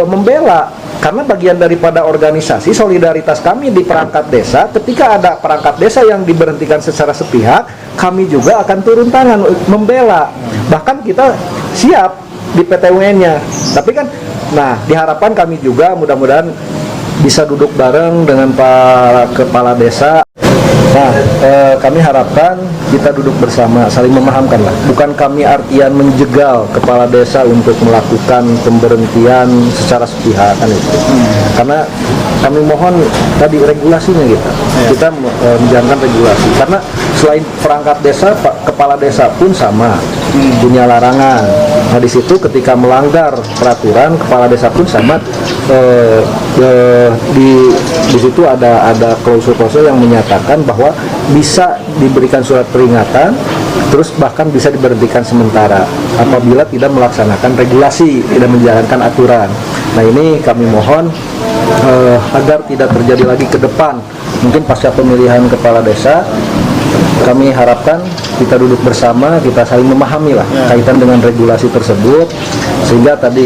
membela, karena bagian daripada organisasi solidaritas kami di perangkat desa. Ketika ada perangkat desa yang diberhentikan secara sepihak, kami juga akan turun tangan membela. Bahkan kita siap di PTUN-nya. Tapi kan, nah diharapkan kami juga mudah-mudahan bisa duduk bareng dengan para kepala desa. Nah, kami harapkan kita duduk bersama, saling memahamkan lah. Bukan kami artian menjegal kepala desa untuk melakukan pemberhentian secara sepihak kan itu. Karena kami mohon tadi regulasinya kita menjalankan regulasi. Karena selain perangkat desa, kepala desa pun sama punya larangan. Nah di situ ketika melanggar peraturan, kepala desa pun sama. Di situ ada klausul-klausul yang menyatakan bahwa bisa diberikan surat peringatan, terus bahkan bisa diberhentikan sementara apabila tidak melaksanakan regulasi, tidak menjalankan aturan. Nah ini kami mohon agar tidak terjadi lagi ke depan, mungkin pasca pemilihan kepala desa. Kami harapkan kita duduk bersama, kita saling memahami lah kaitan dengan regulasi tersebut, sehingga tadi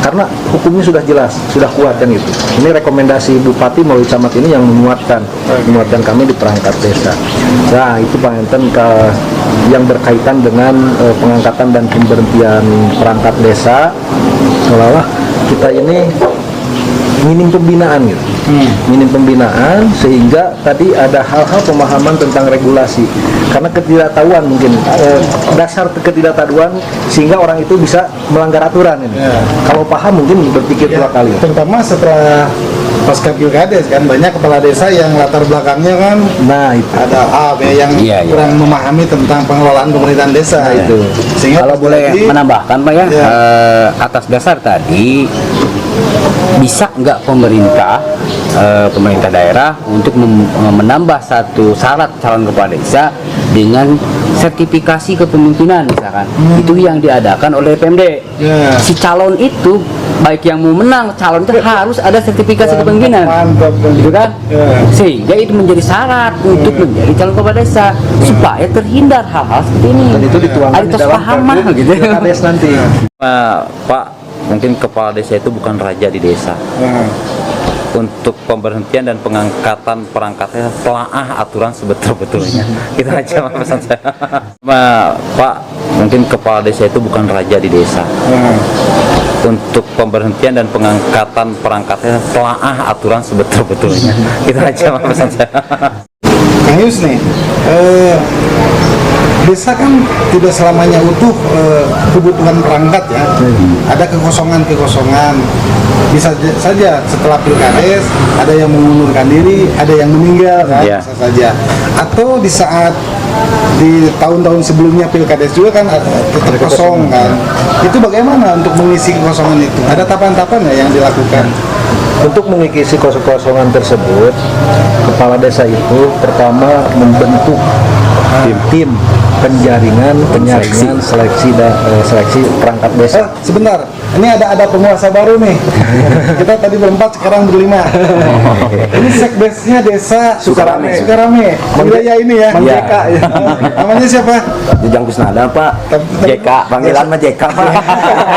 karena hukumnya sudah jelas, sudah kuat kan itu. Ini rekomendasi Bupati melalui camat ini yang menguatkan kami di perangkat desa. Nah itu Pak Enten yang berkaitan dengan pengangkatan dan pemberhentian perangkat desa, seolah-olah kita ini minim pembinaan gitu. Minim pembinaan, sehingga tadi ada hal-hal pemahaman tentang regulasi, karena ketidaktahuan mungkin dasar ketidaktahuan sehingga orang itu bisa melanggar aturan ini. Kalau paham mungkin berpikir dua kali. Terutama setelah pasca pilkades kan banyak kepala desa yang latar belakangnya kan ada A, B yang kurang memahami tentang pengelolaan pemerintahan desa itu. Sehingga kalau boleh menambahkan Pak ya, atas dasar tadi bisa nggak pemerintah daerah untuk menambah satu syarat calon kepala desa dengan sertifikasi kepemimpinan misalkan, itu yang diadakan oleh Pemda. Si calon itu baik yang mau menang, calon itu harus ada sertifikasi kepemimpinan, gitu kan? Sehingga itu menjadi syarat untuk menjadi calon kepala desa supaya terhindar hal-hal seperti ini. Dan itu dituangkan di dalam kesepahaman gitu. PKDS nanti. Pak, mungkin kepala desa itu bukan raja di desa. Untuk pemberhentian dan pengangkatan perangkat desa telaah aturan sebetul-betulnya. Kita aja pesan saya. Pak, mungkin kepala desa itu bukan raja di desa. Untuk pemberhentian dan pengangkatan perangkat desa telaah aturan sebetul-betulnya. Kita aja pesan saya. Kang Yus nih, desa kan tidak selamanya utuh kebutuhan perangkat ya. Ada kekosongan-kekosongan. Bisa saja setelah pilkades ada yang mengundurkan diri, ada yang meninggal kan, bisa saja. Atau di saat di tahun-tahun sebelumnya pilkades juga kan tetap kosong kan. Itu bagaimana untuk mengisi kekosongan itu? Ada tahapan-tahapan ya yang dilakukan? Untuk mengisi kekosongan tersebut, kepala desa itu pertama membentuk tim penjaringan, penyaringan, seleksi perangkat desa. Sebentar, ini ada penguasa baru nih. Kita tadi berempat, sekarang berlima. Ini sekdesnya desa Sukarame. Wilayah ini ya. JK. Namanya siapa? Jujang Kusnada Pak. JK. Panggilan mah JK Pak.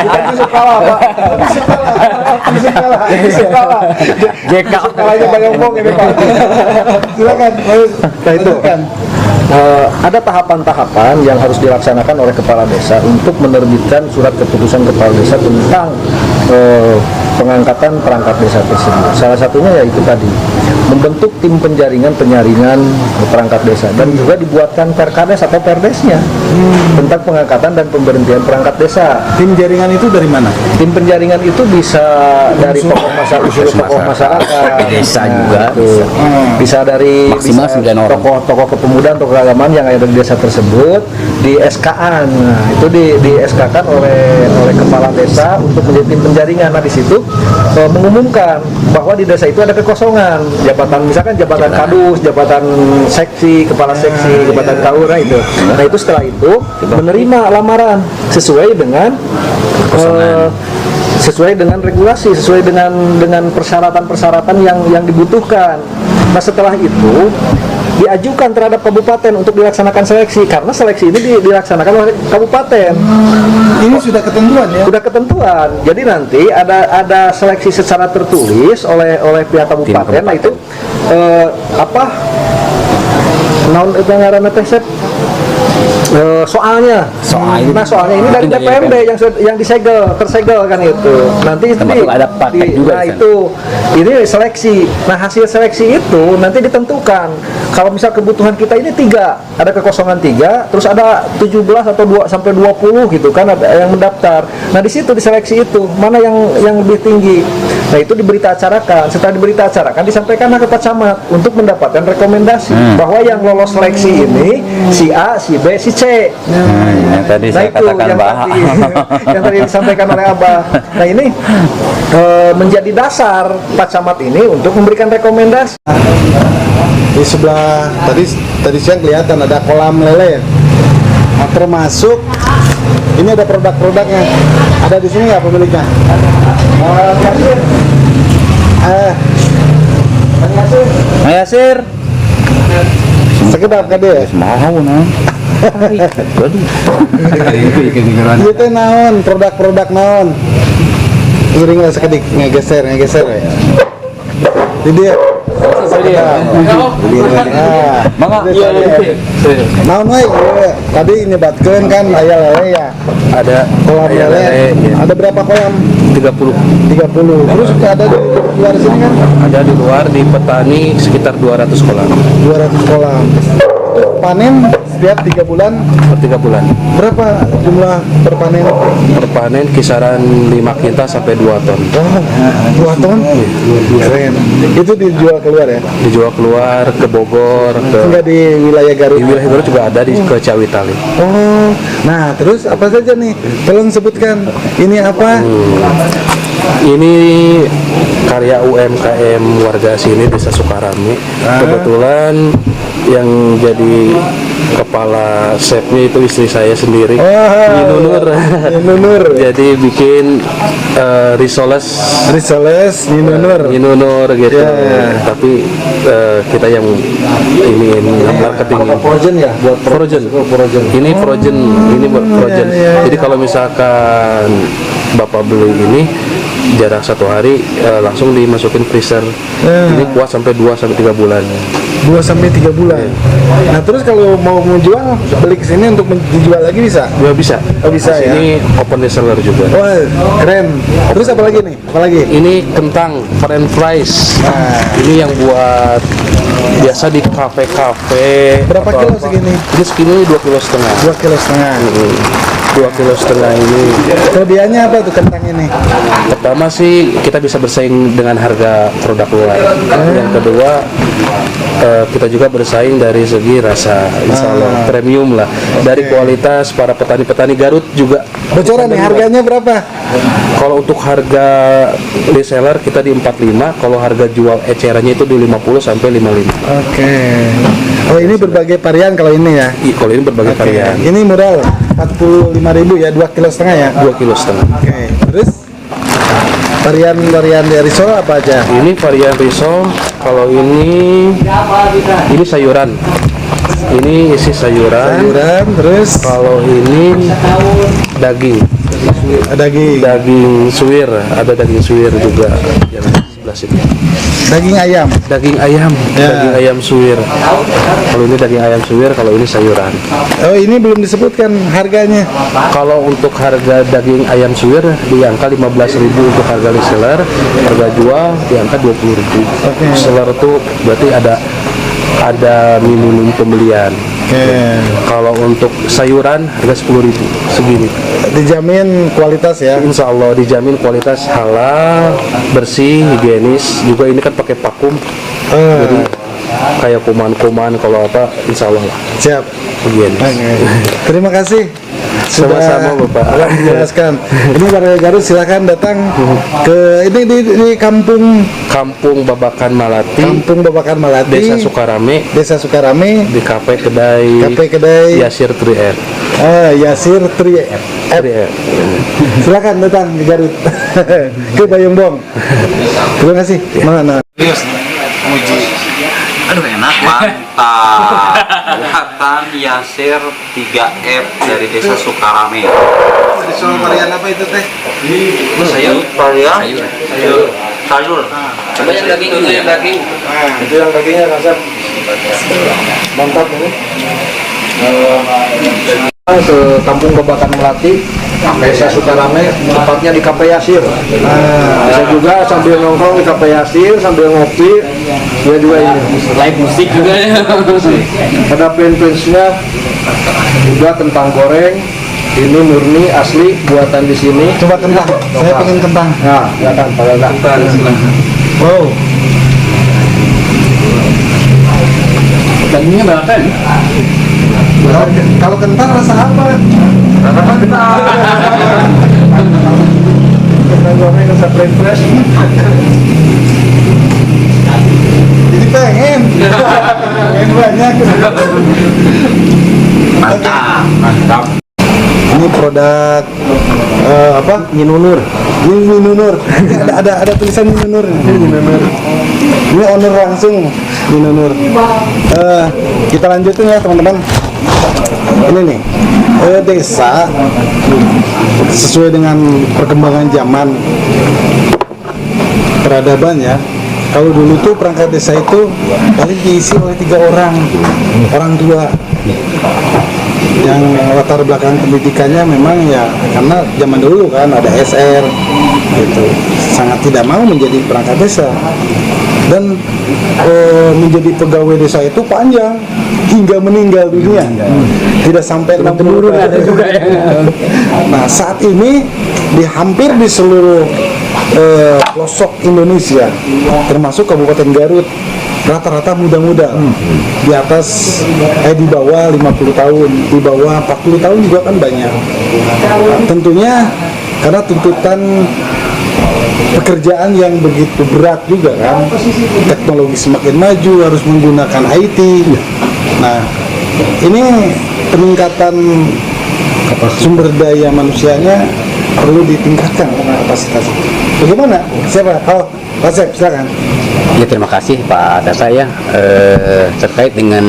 Kita Yusuf Kala Pak. Yusuf Kala. JK. Kalanya banyak ngomong ini Pak. Silakan. Nah itu kan. Ada tahapan-tahapan yang harus dilaksanakan oleh kepala desa untuk menerbitkan surat keputusan kepala desa tentang pengangkatan perangkat desa tersebut. Salah satunya yaitu tadi membentuk tim penjaringan penyaringan perangkat desa, dan juga dibuatkan perkades atau perdesnya tentang pengangkatan dan pemberhentian perangkat desa. Tim jaringan itu dari mana? Tim penjaringan itu bisa dari tokoh masyarakat desa juga bisa dari maksimal 9 orang. tokoh kepemudaan, tokoh keberagaman yang ada di desa tersebut di SK-an. Nah, itu di SK-kan oleh kepala desa untuk menjadi tim penjaringan. Nah, di situ mengumumkan bahwa di desa itu ada kekosongan jabatan, misalkan jabatan kadus, jabatan seksi, kepala seksi, jabatan kaura itu. Nah, itu setelah itu menerima lamaran sesuai dengan sesuai dengan regulasi, sesuai dengan persyaratan-persyaratan yang dibutuhkan. Nah, setelah itu diajukan terhadap kabupaten untuk dilaksanakan seleksi, karena seleksi ini dilaksanakan oleh kabupaten. Ini sudah ketentuan ya? Sudah ketentuan. Jadi nanti ada seleksi secara tertulis oleh pihak kabupaten. Nah, itu naon itu ngaranna teh Sep? Soalnya ini dari DPMD yang tersegel kan itu. Nanti itu ada praktek juga nah di sana. itu ini seleksi. Nah, hasil seleksi itu nanti ditentukan. Kalau misal kebutuhan kita ini 3, ada kekosongan 3, terus ada 17 atau 2 sampai 20 gitu kan ada yang mendaftar. Nah, di situ diseleksi itu mana yang lebih tinggi. Nah, itu diberita acarakan. Setelah diberita acarakan disampaikan ke Pak Camat untuk mendapatkan rekomendasi bahwa yang lolos seleksi ini si A, si B, si C. Yang tadi Nah, saya itu katakan yang tadi disampaikan oleh Abah. Nah, ini menjadi dasar Pak Camat ini untuk memberikan rekomendasi. Di sebelah tadi siang kelihatan ada kolam lele. Nah, termasuk ini ada produk-produknya. Ada di sini nggak pemiliknya? Mayasir. Sekedap kade. Mau nah. Itu teh naon, produk-produk naon. Iring lah sekedik ngegeser ya. Jadi ya. Mangga. Naon we? Tadi nyebatkeun kan aya lele ya. Ada Kolam aya lele. lele, ya. Ada berapa kolam? 30. 30. Terus ada di luar sini kan Ada di luar di petani sekitar 200 kolam 200 kolam. Panen setiap 3 bulan. per 3 bulan. Berapa jumlah per panen? Per panen kisaran 5 kintal sampai 2 ton. Oh, 2 ton? Keren. Itu dijual keluar ya? Dijual keluar ke Bogor, Enggak di wilayah Garut. di wilayah Garut juga ada ke Cawitali. Oh, nah terus apa saja nih? Tolong sebutkan. Ini apa? Ini karya UMKM warga sini Desa Sukarami. Kebetulan yang jadi kepala chefnya itu istri saya sendiri, Ninunur. Ninunur. Jadi bikin risoles Ninunur gitu. Ya. Tapi kita yang ini marketing. Frozen ya buat Frozen. Ini frozen, ini buat frozen. Jadi kalau misalkan Bapak beli ini jarak 1 hari langsung dimasukin freezer. Ini kuat sampai 2 sampai 3 bulan. 2 sampai 3 bulan. Nah terus kalau mau menjual beli ke sini untuk dijual lagi bisa? Ya bisa. Oh, bisa ya. Ini open reseller juga. Wah keren. Terus apa lagi nih? Apa lagi? Ini kentang french fries. Ini yang buat biasa di kafe-kafe. Berapa atau kilo apa. segini? Ini segini 2,5 kilo. 2,5 kilo. 2,5 kilo ini. Kelebihannya apa tuh kentang ini? Pertama sih kita bisa bersaing dengan harga produk luar. Yang kedua kita juga bersaing dari segi rasa, insya Allah premium lah. Dari kualitas para petani-petani Garut juga. Bocoran nih harganya berapa? Kalau untuk harga reseller kita di 45, kalau harga jual ecerannya itu di 50 sampai 55. Oke. Oh ini berbagai varian kalau ini ya? Kalau ini berbagai varian. Ini murah 45.000 ya, 2,5 kilo ya? 2,5 kilo. Oke. Terus varian dari risol apa aja? Ini varian risol. Kalau ini sayuran. Ini isi sayuran. Terus Kalau ini daging. Daging suwir, ada daging suwir juga yang sebelah sini. daging ayam. Daging ayam, Ya. daging ayam suwir. Kalau ini daging ayam suwir, kalau ini sayuran. Oh ini belum disebutkan harganya. Kalau untuk harga daging ayam suwir di angka 15.000 untuk harga reseller, harga jual di angka 20.000. Oke. Reseller itu berarti ada minimum pembelian. Oke. Kalau untuk sayuran harga 10.000 segini. Dijamin kualitas ya. Insya Allah dijamin kualitas halal, bersih, higienis. Juga ini kan pakai vakum, jadi kayak kuman-kuman kalau apa insya Allah lah. Siap. Begini. Oke. Terima kasih sudah Sama-sama, Bapak. menjelaskan. Ini warga Garut silakan datang ke ini kampung Kampung Babakan Malati, Desa Desa Sukarame Sukarame, di Kafe Kedai Yasir 3R. Yasir 3R. 3R. Silakan datang ke Garut ke Bayongbong. Terima kasih. Mana? Aduh enak, mantap. Buatan Yasir 3F dari Desa Sukarame. Soal varian apa itu teh? Sayur, sayur. Coba yang daging dulu, yang daging. Itu yang dagingnya rasa mantap ini. Ke Kampung Babakan Melati, Desa Sukarame, tepatnya di Kafe Yasir. Bisa juga sambil nongkrong di Kafe Yasir, sambil ngopi, dia juga ini. Live musik juga ya. Ada plain-plainsnya juga kentang goreng. Ini murni asli buatan di sini. Coba kentang. Saya pengen kentang. Nah, ya kan, kentang. Wow. Dagingnya berapa nih? Kalau kentang rasa apa? Kentang goreng rasa plain fresh. Jadi pengen banyak. Mantap. Ini produk apa? Nyinunur. Ini Minunur. ada tulisan Minunur. Ini owner langsung Minunur. Kita lanjutin ya teman-teman. Ini nih desa sesuai dengan perkembangan zaman peradaban ya. Kalau dulu tuh perangkat desa itu paling diisi oleh 3 orang tua. Yang latar belakang pendidikannya memang ya karena zaman dulu kan ada SR gitu, sangat tidak mau menjadi perangkat desa dan menjadi pegawai desa itu panjang hingga meninggal dunia, tidak sampai 60 tahun. Ada juga ya. Nah saat ini hampir di seluruh pelosok Indonesia termasuk Kabupaten Garut rata-rata muda-muda di atas di bawah 50 tahun, di bawah 40 tahun juga kan banyak. Tentunya karena tuntutan pekerjaan yang begitu berat juga kan, teknologi semakin maju, harus menggunakan IT. Nah ini peningkatan sumber daya manusianya perlu ditingkatkan kapasitas. Bagaimana? Siapa? Pak Sep, silakan. Ya terima kasih Pak Tata ya, terkait dengan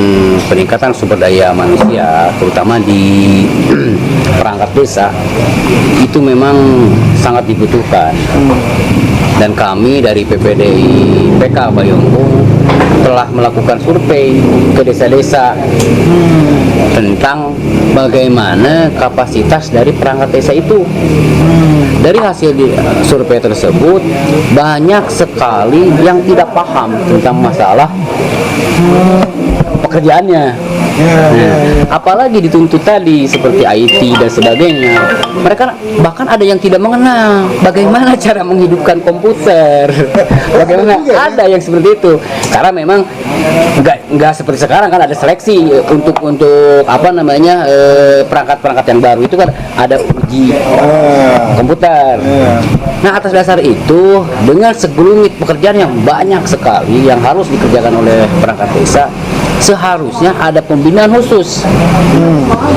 peningkatan sumber daya manusia terutama di perangkat desa itu memang sangat dibutuhkan, dan kami dari PPDI PK Bayongbong telah melakukan survei ke desa-desa tentang bagaimana kapasitas dari perangkat desa itu. Dari hasil survei tersebut banyak sekali yang tidak paham tentang masalah pekerjaannya. Apalagi dituntut tadi seperti IT dan sebagainya. Mereka bahkan ada yang tidak mengenal bagaimana cara menghidupkan komputer. Bagaimana ada yang seperti itu. Karena memang nggak seperti sekarang kan ada seleksi untuk apa namanya perangkat-perangkat yang baru itu kan ada uji komputer. Nah atas dasar itu dengan segelumit pekerjaan yang banyak sekali yang harus dikerjakan oleh perangkat desa, seharusnya ada pembinaan khusus,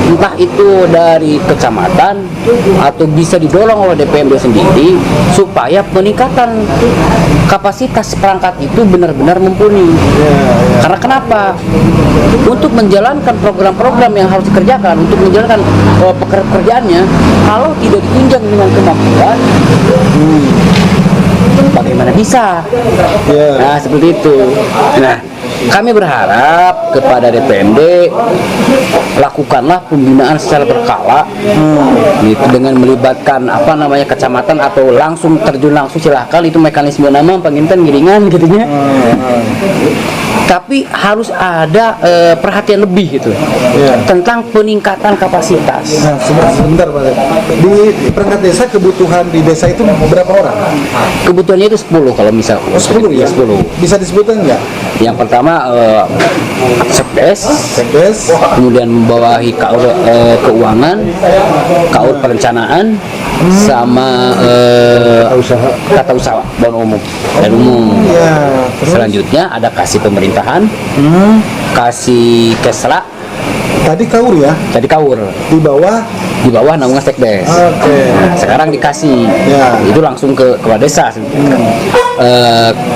entah itu dari kecamatan atau bisa didorong oleh DPMD sendiri supaya peningkatan kapasitas perangkat itu benar-benar mumpuni. Karena kenapa? Untuk menjalankan program-program yang harus dikerjakan, untuk menjalankan pekerjaannya, kalau tidak ditunjang dengan kemampuan, bagaimana bisa? Nah seperti itu. Nah kami berharap kepada DPMD lakukanlah pembinaan secara berkala, gitu, dengan melibatkan apa namanya kecamatan atau langsung terjun langsung, silahkan itu mekanisme nama penginten giringan gitu ya. tapi harus ada perhatian lebih gitu Ya. tentang peningkatan kapasitas. Nah, sebentar Pak. Di perangkat desa kebutuhan di desa itu berapa orang? Kebutuhannya itu 10 kalau misal. Oh, 10 ya? 10. Bisa disebutkan nggak? Yang pertama Sekdes, Sekdes, kemudian membawahi KUR keuangan, KUR perencanaan, sama tata usaha dan umum. ya, terus Selanjutnya ada kasih pemerintahan, kasih kesra, tadi KUR ya, tadi KUR di bawah. naungan Sekdes. Oke. Nah, sekarang dikasih, Ya. itu langsung ke kepala desa.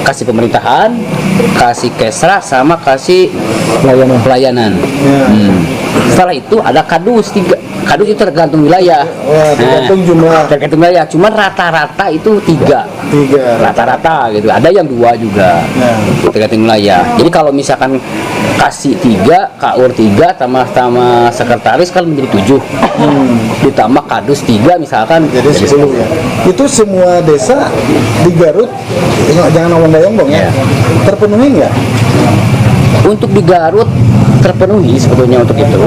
Kasih pemerintahan, kasih kesra, sama kasih pelayanan. Ya. Setelah itu ada kadus 3. Kadus itu tergantung wilayah. Wah, tergantung jumlah. Tergantung wilayah. Cuman rata-rata itu 3. 3. Rata-rata gitu. Ada yang 2 juga. Ya. Tergantung wilayah. Jadi kalau misalkan kasih 3, KUR 3 sama sekretaris kan menjadi 7. Ditambah kadus 3 misalkan Jadi 10 ya. Itu semua desa di Garut, jangan ngomong Bayongbong ya. Ya. Terpenuhi nggak? Untuk di Garut terpenuhi sebetulnya untuk itu.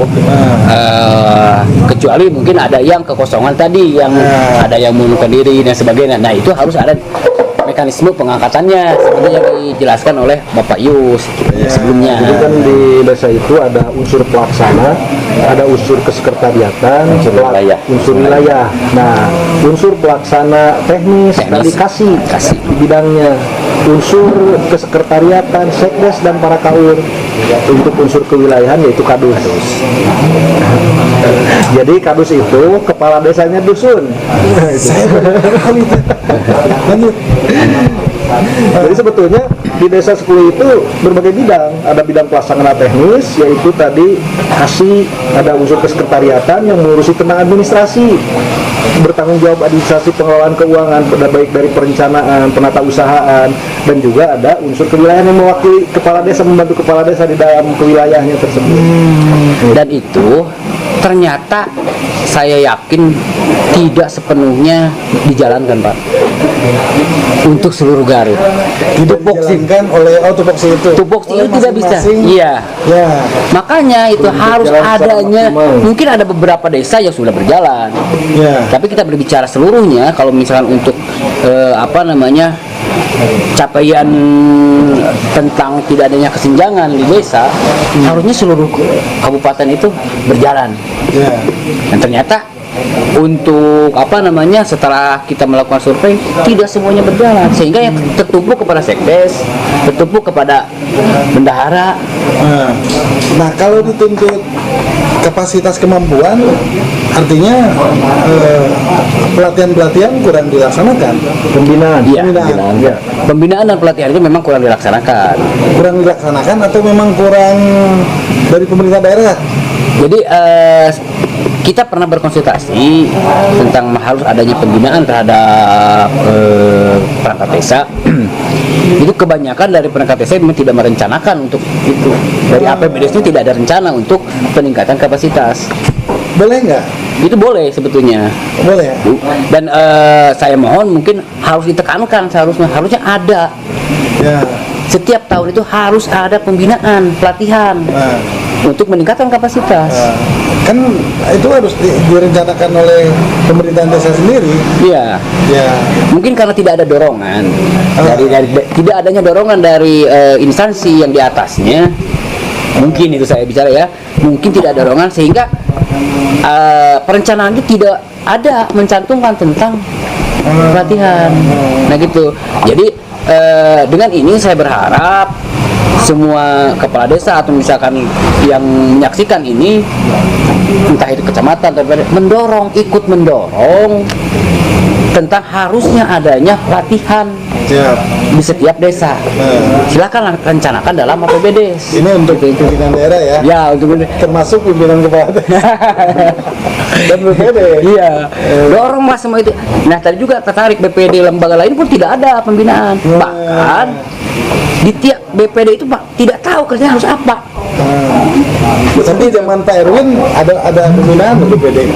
Kecuali mungkin ada yang kekosongan tadi, yang ada yang mengundurkan diri dan sebagainya. Nah, itu harus ada mekanisme pengangkatannya seperti yang dijelaskan oleh Bapak Yus sebelumnya. Jadi kan di desa itu ada unsur pelaksana, ada unsur kesekretariatan, unsur wilayah. Nah, unsur pelaksana teknis tadi kasih di bidangnya, unsur kesekretariatan, sekdes dan para KUR. Untuk unsur kewilayahan yaitu kadus. Jadi kadus itu kepala desanya dusun. Saya baru tahu itu. Lanjut. Jadi sebetulnya di desa 10 itu berbagai bidang. Ada bidang pelaksana teknis, yaitu tadi kasih, ada unsur kesekretariatan yang mengurusi tentang administrasi, bertanggung jawab administrasi pengelolaan keuangan, baik dari perencanaan, penata usahaan, dan juga ada unsur kewilayahan yang mewakili kepala desa, membantu kepala desa di dalam kewilayahnya tersebut. Dan itu ternyata saya yakin tidak sepenuhnya dijalankan, Pak, untuk seluruh Garut. Tidak dijalankan oleh tupoksi itu. Tupoksi Oleh itu tidak bisa. masing-masing. Iya. Ya. Makanya itu harus berjalan secara adanya. maksimal. Mungkin ada beberapa desa yang sudah berjalan. Ya. Tapi kita berbicara seluruhnya, kalau misalkan untuk capaian tentang tidak adanya kesenjangan di desa, harusnya seluruh kabupaten itu berjalan. Ya. Dan ternyata untuk setelah kita melakukan survei tidak semuanya berjalan, sehingga yang tertumpuk kepada sekdes, tertumpuk kepada bendahara. Nah, kalau dituntut kapasitas kemampuan, artinya pelatihan-pelatihan kurang dilaksanakan. Pembinaan. Iya, Pembinaan. Ya. pembinaan dan pelatihan itu memang kurang dilaksanakan. Kurang dilaksanakan atau memang kurang dari pemerintah daerah? Jadi kita pernah berkonsultasi tentang harus adanya pembinaan terhadap perangkat desa. Itu kebanyakan dari perangkat desa memang tidak merencanakan untuk itu. Dari APBD itu tidak ada rencana untuk peningkatan kapasitas. Boleh nggak? Itu boleh sebetulnya. Boleh ya? Dan saya mohon mungkin harus ditekankan, harusnya ada. Ya. Setiap tahun itu harus ada pembinaan, pelatihan Nah, untuk meningkatkan kapasitas. kan itu harus direncanakan oleh pemerintahan desa sendiri. Iya. Ya. Mungkin karena tidak ada dorongan tidak adanya dorongan dari instansi yang di atasnya. Mungkin itu saya bicara ya. Mungkin tidak ada dorongan sehingga perencanaan itu tidak ada mencantumkan tentang pelatihan. Nah gitu. Jadi dengan ini saya berharap semua kepala desa atau misalkan yang menyaksikan ini, entah itu kecamatan atau ikut mendorong tentang harusnya adanya pelatihan Siap. di setiap desa. Silakan rencanakan dalam APBD. Ini untuk pimpinan daerah ya. Ya, untuk Termasuk pimpinan kepala desa dan BPD. iya. Dorong mas semua itu. Nah, tadi juga tertarik BPD lembaga lain pun tidak ada pembinaan. Bahkan di tiap BPD itu Pak tidak tahu kerjanya harus apa. Tapi zaman Pak Erwin ada pembinaan BPD.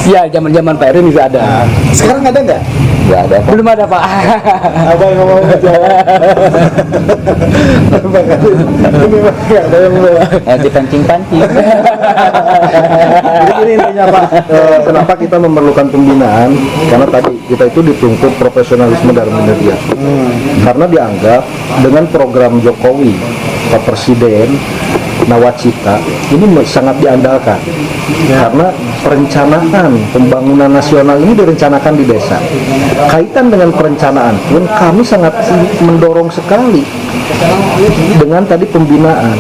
Ya, zaman-zaman Pak Erwin juga ada. Sekarang ada nggak? Nggak ada Pak. Belum ada Pak. Apa yang mau jawab? Ini Pak, nggak ada yang mau. Dipancing-pancing. Jadi ini intinya Pak, kenapa kita memerlukan pembinaan? Karena tadi kita itu dituntut profesionalisme dalam media. Karena dianggap dengan program Jokowi, Pak Presiden, Nawacita ini sangat diandalkan karena perencanaan pembangunan nasional ini direncanakan di desa. Kaitan dengan perencanaan pun kami sangat mendorong sekali dengan tadi pembinaan.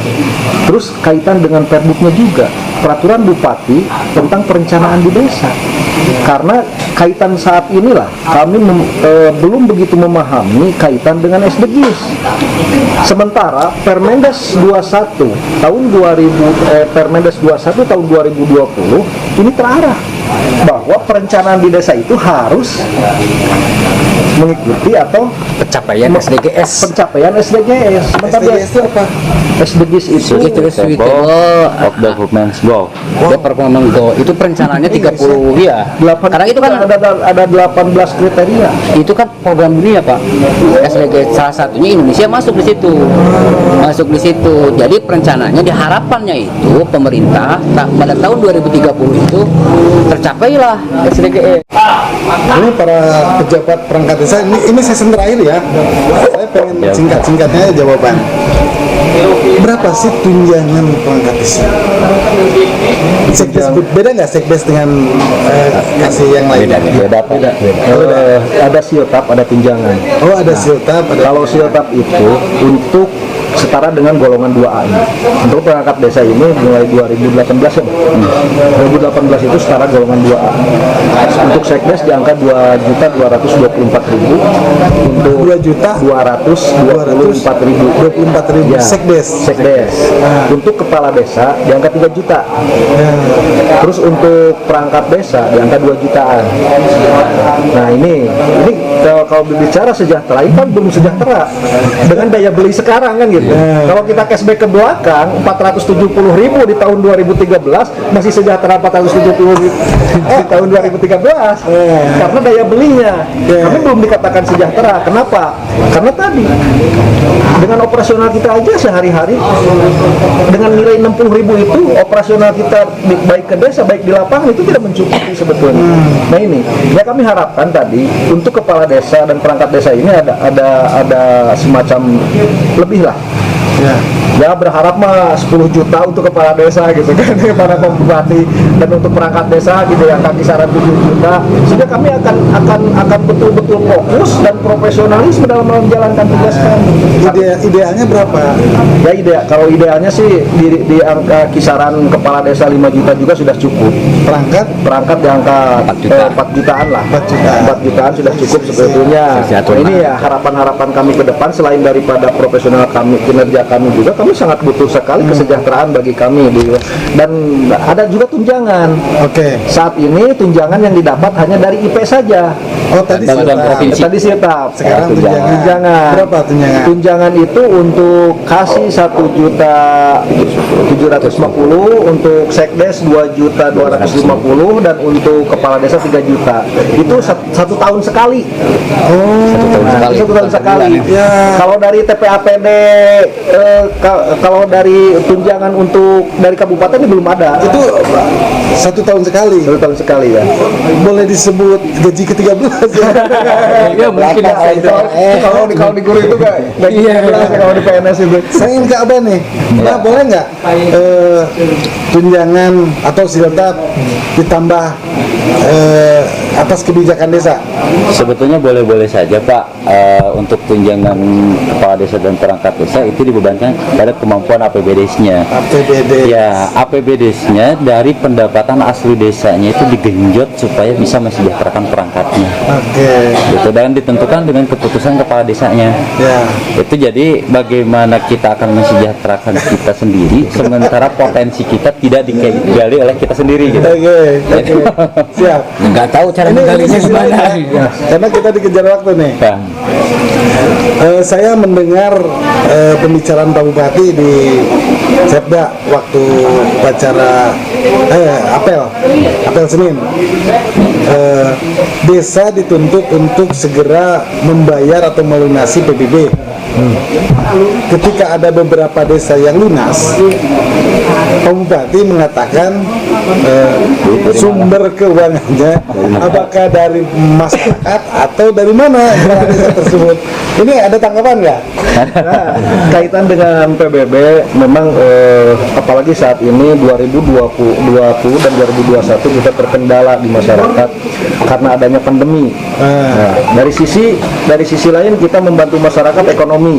Terus kaitan dengan perbuknya juga peraturan bupati tentang perencanaan di desa. Karena kaitan saat inilah kami belum begitu memahami kaitan dengan SDGs. Sementara Permendes 21 tahun 2000 Permendes 21 tahun 2020 ini terarah bahwa perencanaan di desa itu harus mengikuti atau Pencapaian SDGs. pencapaian SDGs. Sementara SDGs itu apa? SDGs itu Of Development Goal. Development Goal itu perencanaannya 30 ya. Karena itu kan ada 18 kriteria. itu kan program dunia Pak. SDG salah satunya Indonesia masuk di situ. Masuk di situ. Jadi perencanaannya diharapannya itu pemerintah pada tahun 2030 itu tercapailah SDG. Ini para pejabat perangkat desa, ini season terakhir ya. Saya pengen singkat-singkatnya jawaban. Berapa sih tunjangan perangkat desa? Sekdes beda nggak sekdes dengan kasih yang lain? Beda. Ada siltap, ada tunjangan. Oh, ada siltap, ada. Kalau siltap itu untuk setara dengan golongan 2A ini. Untuk perangkat desa ini mulai 2018 ya, Bang? 2018 itu setara golongan 2A. Untuk sekdes di angka 2.224.000, untuk 2.224.000 ya, sekdes. Untuk kepala desa di angka 3 juta. Terus untuk perangkat desa di angka 2 jutaan. Nah ini kalau berbicara sejahtera, ini kan belum sejahtera dengan daya beli sekarang kan gitu. Kalau kita cashback ke belakang 470.000 di tahun 2013 masih sejahtera 470.000 di tahun 2013 karena daya belinya. Kami belum dikatakan sejahtera. Kenapa? Karena tadi dengan operasional kita aja sehari-hari dengan nilai 60.000 itu operasional kita baik ke desa baik di lapangan itu tidak mencukupi sebetulnya. Nah ini ya kami harapkan tadi untuk kepala desa dan perangkat desa ini ada semacam lebih lah. Ya berharap mah 10 juta untuk kepala desa gitu kan para bupati, dan untuk perangkat desa gitu yang kisaran 7 juta, sehingga kami akan betul-betul fokus dan profesionalisme dalam menjalankan tugas kami. Idealnya berapa? Ya kalau idealnya sih di angka kisaran kepala desa 5 juta juga sudah cukup. Perangkat di angka 4 jutaan lah. 4 jutaan sudah cukup sebetulnya. Nah, ini ya harapan-harapan kami ke depan, selain daripada profesional kami, kinerja kami juga, kami sangat butuh sekali kesejahteraan bagi kami dan ada juga tunjangan. Saat ini tunjangan yang didapat hanya dari IP saja. Oh, tadi siltap. Sekarang tunjangan. Berapa tunjangan? Tunjangan itu untuk kasih 1.750.000, untuk sekdes 2.250.000, dan untuk kepala desa 3 juta. Itu satu tahun sekali. Satu tahun sekali. Ya. Kalau dari TPAPD, kalau dari tunjangan untuk dari kabupaten ini belum ada. Itu 1 tahun sekali. 1 tahun sekali ya. Boleh disebut gaji ke-13 ya. Ya mungkin itu. Kalau di guru itu kan kalau di PNS itu. Saya ingin ke Abah nih. Nah, boleh nggak tunjangan atau siltap ditambah atas kebijakan desa? Sebetulnya boleh-boleh saja Pak. Untuk tunjangan kepala desa dan perangkat desa itu dibebankan pada kemampuan APBD-nya. Ya, APBD-nya dari pendapatan asli desanya itu digenjot supaya bisa mensejahterakan perangkatnya. Gitu, dan ditentukan dengan keputusan kepala desanya. Itu jadi bagaimana kita akan mensejahterakan kita sendiri, sementara potensi kita tidak digali oleh kita sendiri gitu. Siap. Nggak tahu cara menggalinya gimana. Karena kita dikejar waktu nih. Saya mendengar pembicaraan Pak Bupati di Siap gak waktu upacara apel Senin, desa dituntut untuk segera membayar atau melunasi PBB. Ketika ada beberapa desa yang lunas, Pak Bupati mengatakan sumber keuangannya apakah dari masyarakat atau dari mana kepala desa tersebut. Ini ada tanggapan nggak? Nah, kaitan dengan PBB memang apalagi saat ini 2020 dan 2021 kita terkendala di masyarakat karena adanya pandemi. Nah, dari sisi lain kita membantu masyarakat ekonomi.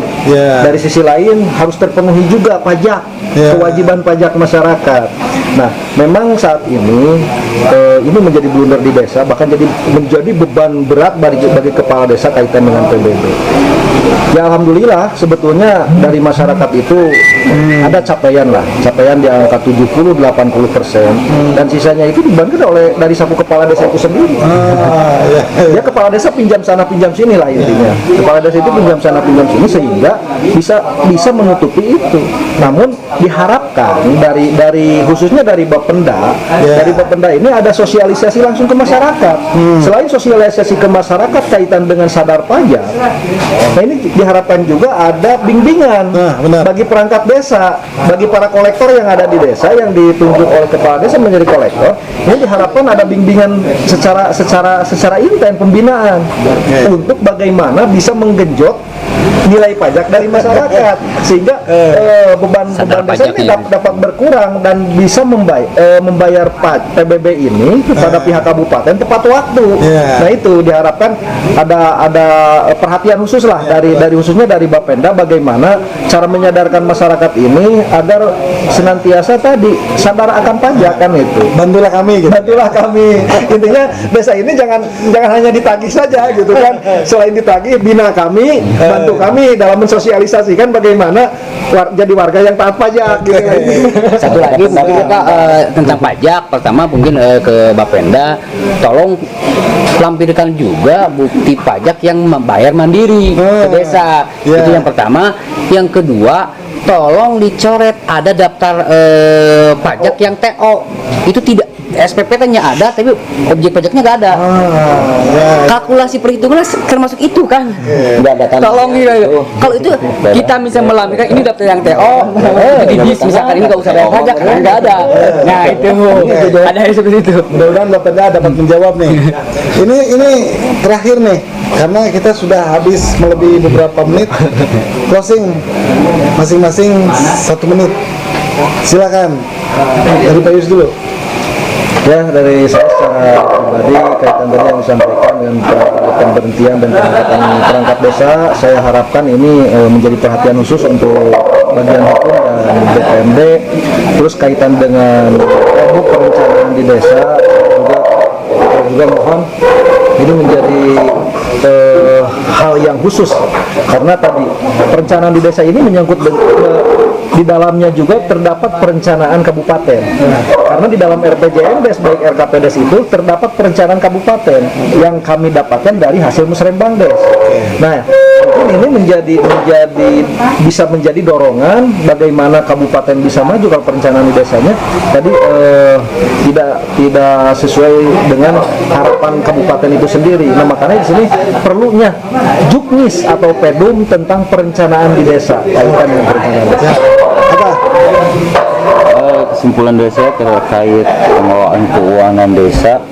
Dari sisi lain harus terpenuhi juga pajak, kewajiban pajak masyarakat. Nah, memang saat ini menjadi blunder di desa, bahkan menjadi beban berat bagi kepala desa kaitan dengan PBB. Ya alhamdulillah sebetulnya dari masyarakat itu ada capaian di angka 70-80%, dan sisanya itu dibantu dari saku kepala desa itu sendiri. Ya kepala desa pinjam sana pinjam sini lah intinya. Kepala desa itu pinjam sana pinjam sini sehingga bisa menutupi itu. Namun diharapkan dari khususnya dari Bapenda, dari Bapenda ini ada sosialisasi langsung ke masyarakat. Selain sosialisasi ke masyarakat kaitan dengan sadar pajak, nah ini diharapkan juga ada bimbingan bagi perangkat desa, bagi para kolektor yang ada di desa yang ditunjuk oleh kepala desa menjadi kolektor. Ini diharapkan ada bimbingan secara intens pembinaan untuk bagaimana bisa menggenjot nilai pajak dari masyarakat sehingga beban desa ini dapat berkurang dan bisa membayar PBB ini kepada pihak kabupaten tepat waktu. Nah itu diharapkan ada perhatian khusus lah khususnya dari Bapenda bagaimana cara menyadarkan masyarakat ini agar senantiasa tadi sadar akan pajak kan itu. Bantulah kami gitu. Bantulah kami. Intinya desa ini jangan hanya ditagih saja gitu kan. Selain ditagih, bina kami, bantu kami dalam mensosialisasikan bagaimana jadi warga yang taat pajak gitu. Satu lagi mungkin Pak, tentang pajak, pertama mungkin ke Bapenda tolong lampirkan juga bukti pajak yang membayar mandiri ke desa. Itu yang pertama. Yang kedua, tolong dicoret ada daftar pajak yang TO. Itu tidak, SPP-nya ada tapi objek pajaknya nggak ada. Kalkulasi perhitungannya termasuk itu kan. Tolong kalau itu kita bisa melampirkan ini daftar yang TO, misalkan ini nggak usah bayar pajak karena nggak ada. Nah itu ada seperti itu. Mudah-mudahan Bapenda dapat menjawab nih. Ini terakhir nih, karena kita sudah habis melebihi beberapa menit. Closing masing-masing 1 menit. Silakan dari Pak Yus dulu. Ya, dari saya secara pribadi kaitan tadi yang disampaikan dengan pemberhentian dan pengangkatan perangkat desa, saya harapkan ini menjadi perhatian khusus untuk bagian hukum dan BPMD. Terus kaitan dengan perencanaan di desa juga mohon ini menjadi hal yang khusus karena tadi perencanaan di desa ini menyangkut di dalamnya juga terdapat perencanaan kabupaten. Karena di dalam RPJMDes baik RKPDes itu terdapat perencanaan kabupaten yang kami dapatkan dari hasil Musrembangdes. Nah, mungkin ini bisa menjadi dorongan bagaimana kabupaten bisa maju kalau perencanaan di desanya tadi tidak sesuai dengan harapan kabupaten itu sendiri. Nah, makanya di sini perlunya juknis atau pedum tentang perencanaan di desa kaitan dengan perencanaan desa. Kesimpulan dari saya terkait pengelolaan keuangan desa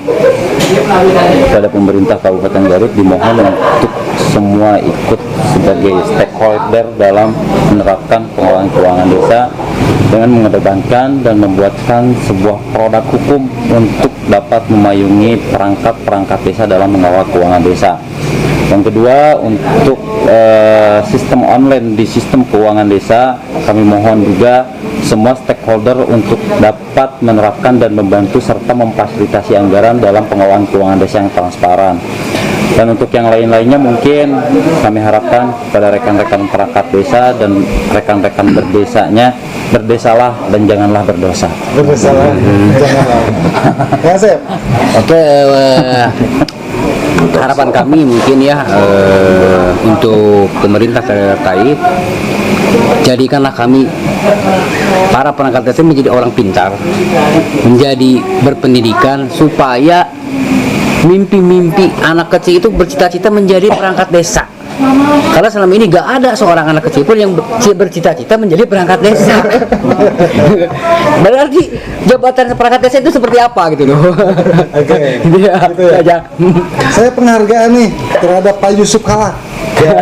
kepada pemerintah Kabupaten Garut dimohon untuk semua ikut sebagai stakeholder dalam menerapkan pengelolaan keuangan desa dengan mengedepankan dan membuatkan sebuah produk hukum untuk dapat memayungi perangkat-perangkat desa dalam mengelola keuangan desa. Yang kedua, untuk sistem online di sistem keuangan desa, kami mohon juga semua stakeholder untuk dapat menerapkan dan membantu serta memfasilitasi anggaran dalam pengelolaan keuangan desa yang transparan. Dan untuk yang lain-lainnya mungkin kami harapkan kepada rekan-rekan perangkat desa dan rekan-rekan berdesanya, berdesalah dan janganlah berdosa. Berdesalah, janganlah. Ya, Sep. Oke, harapan kami mungkin ya untuk pemerintah terkait, jadikanlah kami para perangkat desa menjadi orang pintar, menjadi berpendidikan, supaya mimpi-mimpi anak kecil itu bercita-cita menjadi perangkat desa. Karena selama ini gak ada seorang anak kecil pun yang bercita-cita menjadi perangkat desa. Berarti jabatan perangkat desa itu seperti apa gitu loh. Oke. Gitu ya. Gitu ya. Aja. Saya penghargaan nih terhadap Pak Yusuf Kala. Ya,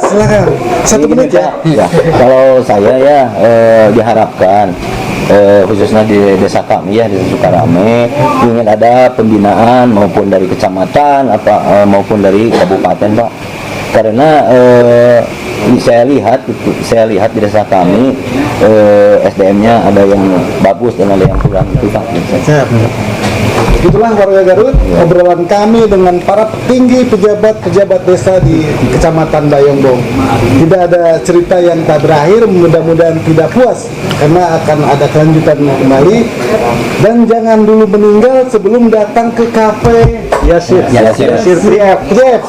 silakan. 1 menit ya. Ya, kalau saya ya diharapkan khususnya di desa kami ya, di Sukarame, ingin ada pembinaan maupun dari kecamatan atau maupun dari kabupaten, Pak. Karena saya lihat di desa kami SDM-nya ada yang bagus dan ada yang kurang itu, Pak. Siap. Itulah warga Garut, obrolan kami dengan para petinggi pejabat desa di Kecamatan Bayongbong. Tidak ada cerita yang tak berakhir, mudah-mudahan tidak puas karena akan ada kelanjutan kembali. Dan jangan dulu meninggal sebelum datang ke kafe Yasir 3F.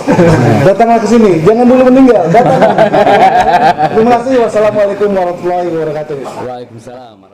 Datanglah ke sini, jangan dulu meninggal, datang. Terima kasih. Wassalamualaikum warahmatullahi wabarakatuh. Waalaikumsalam.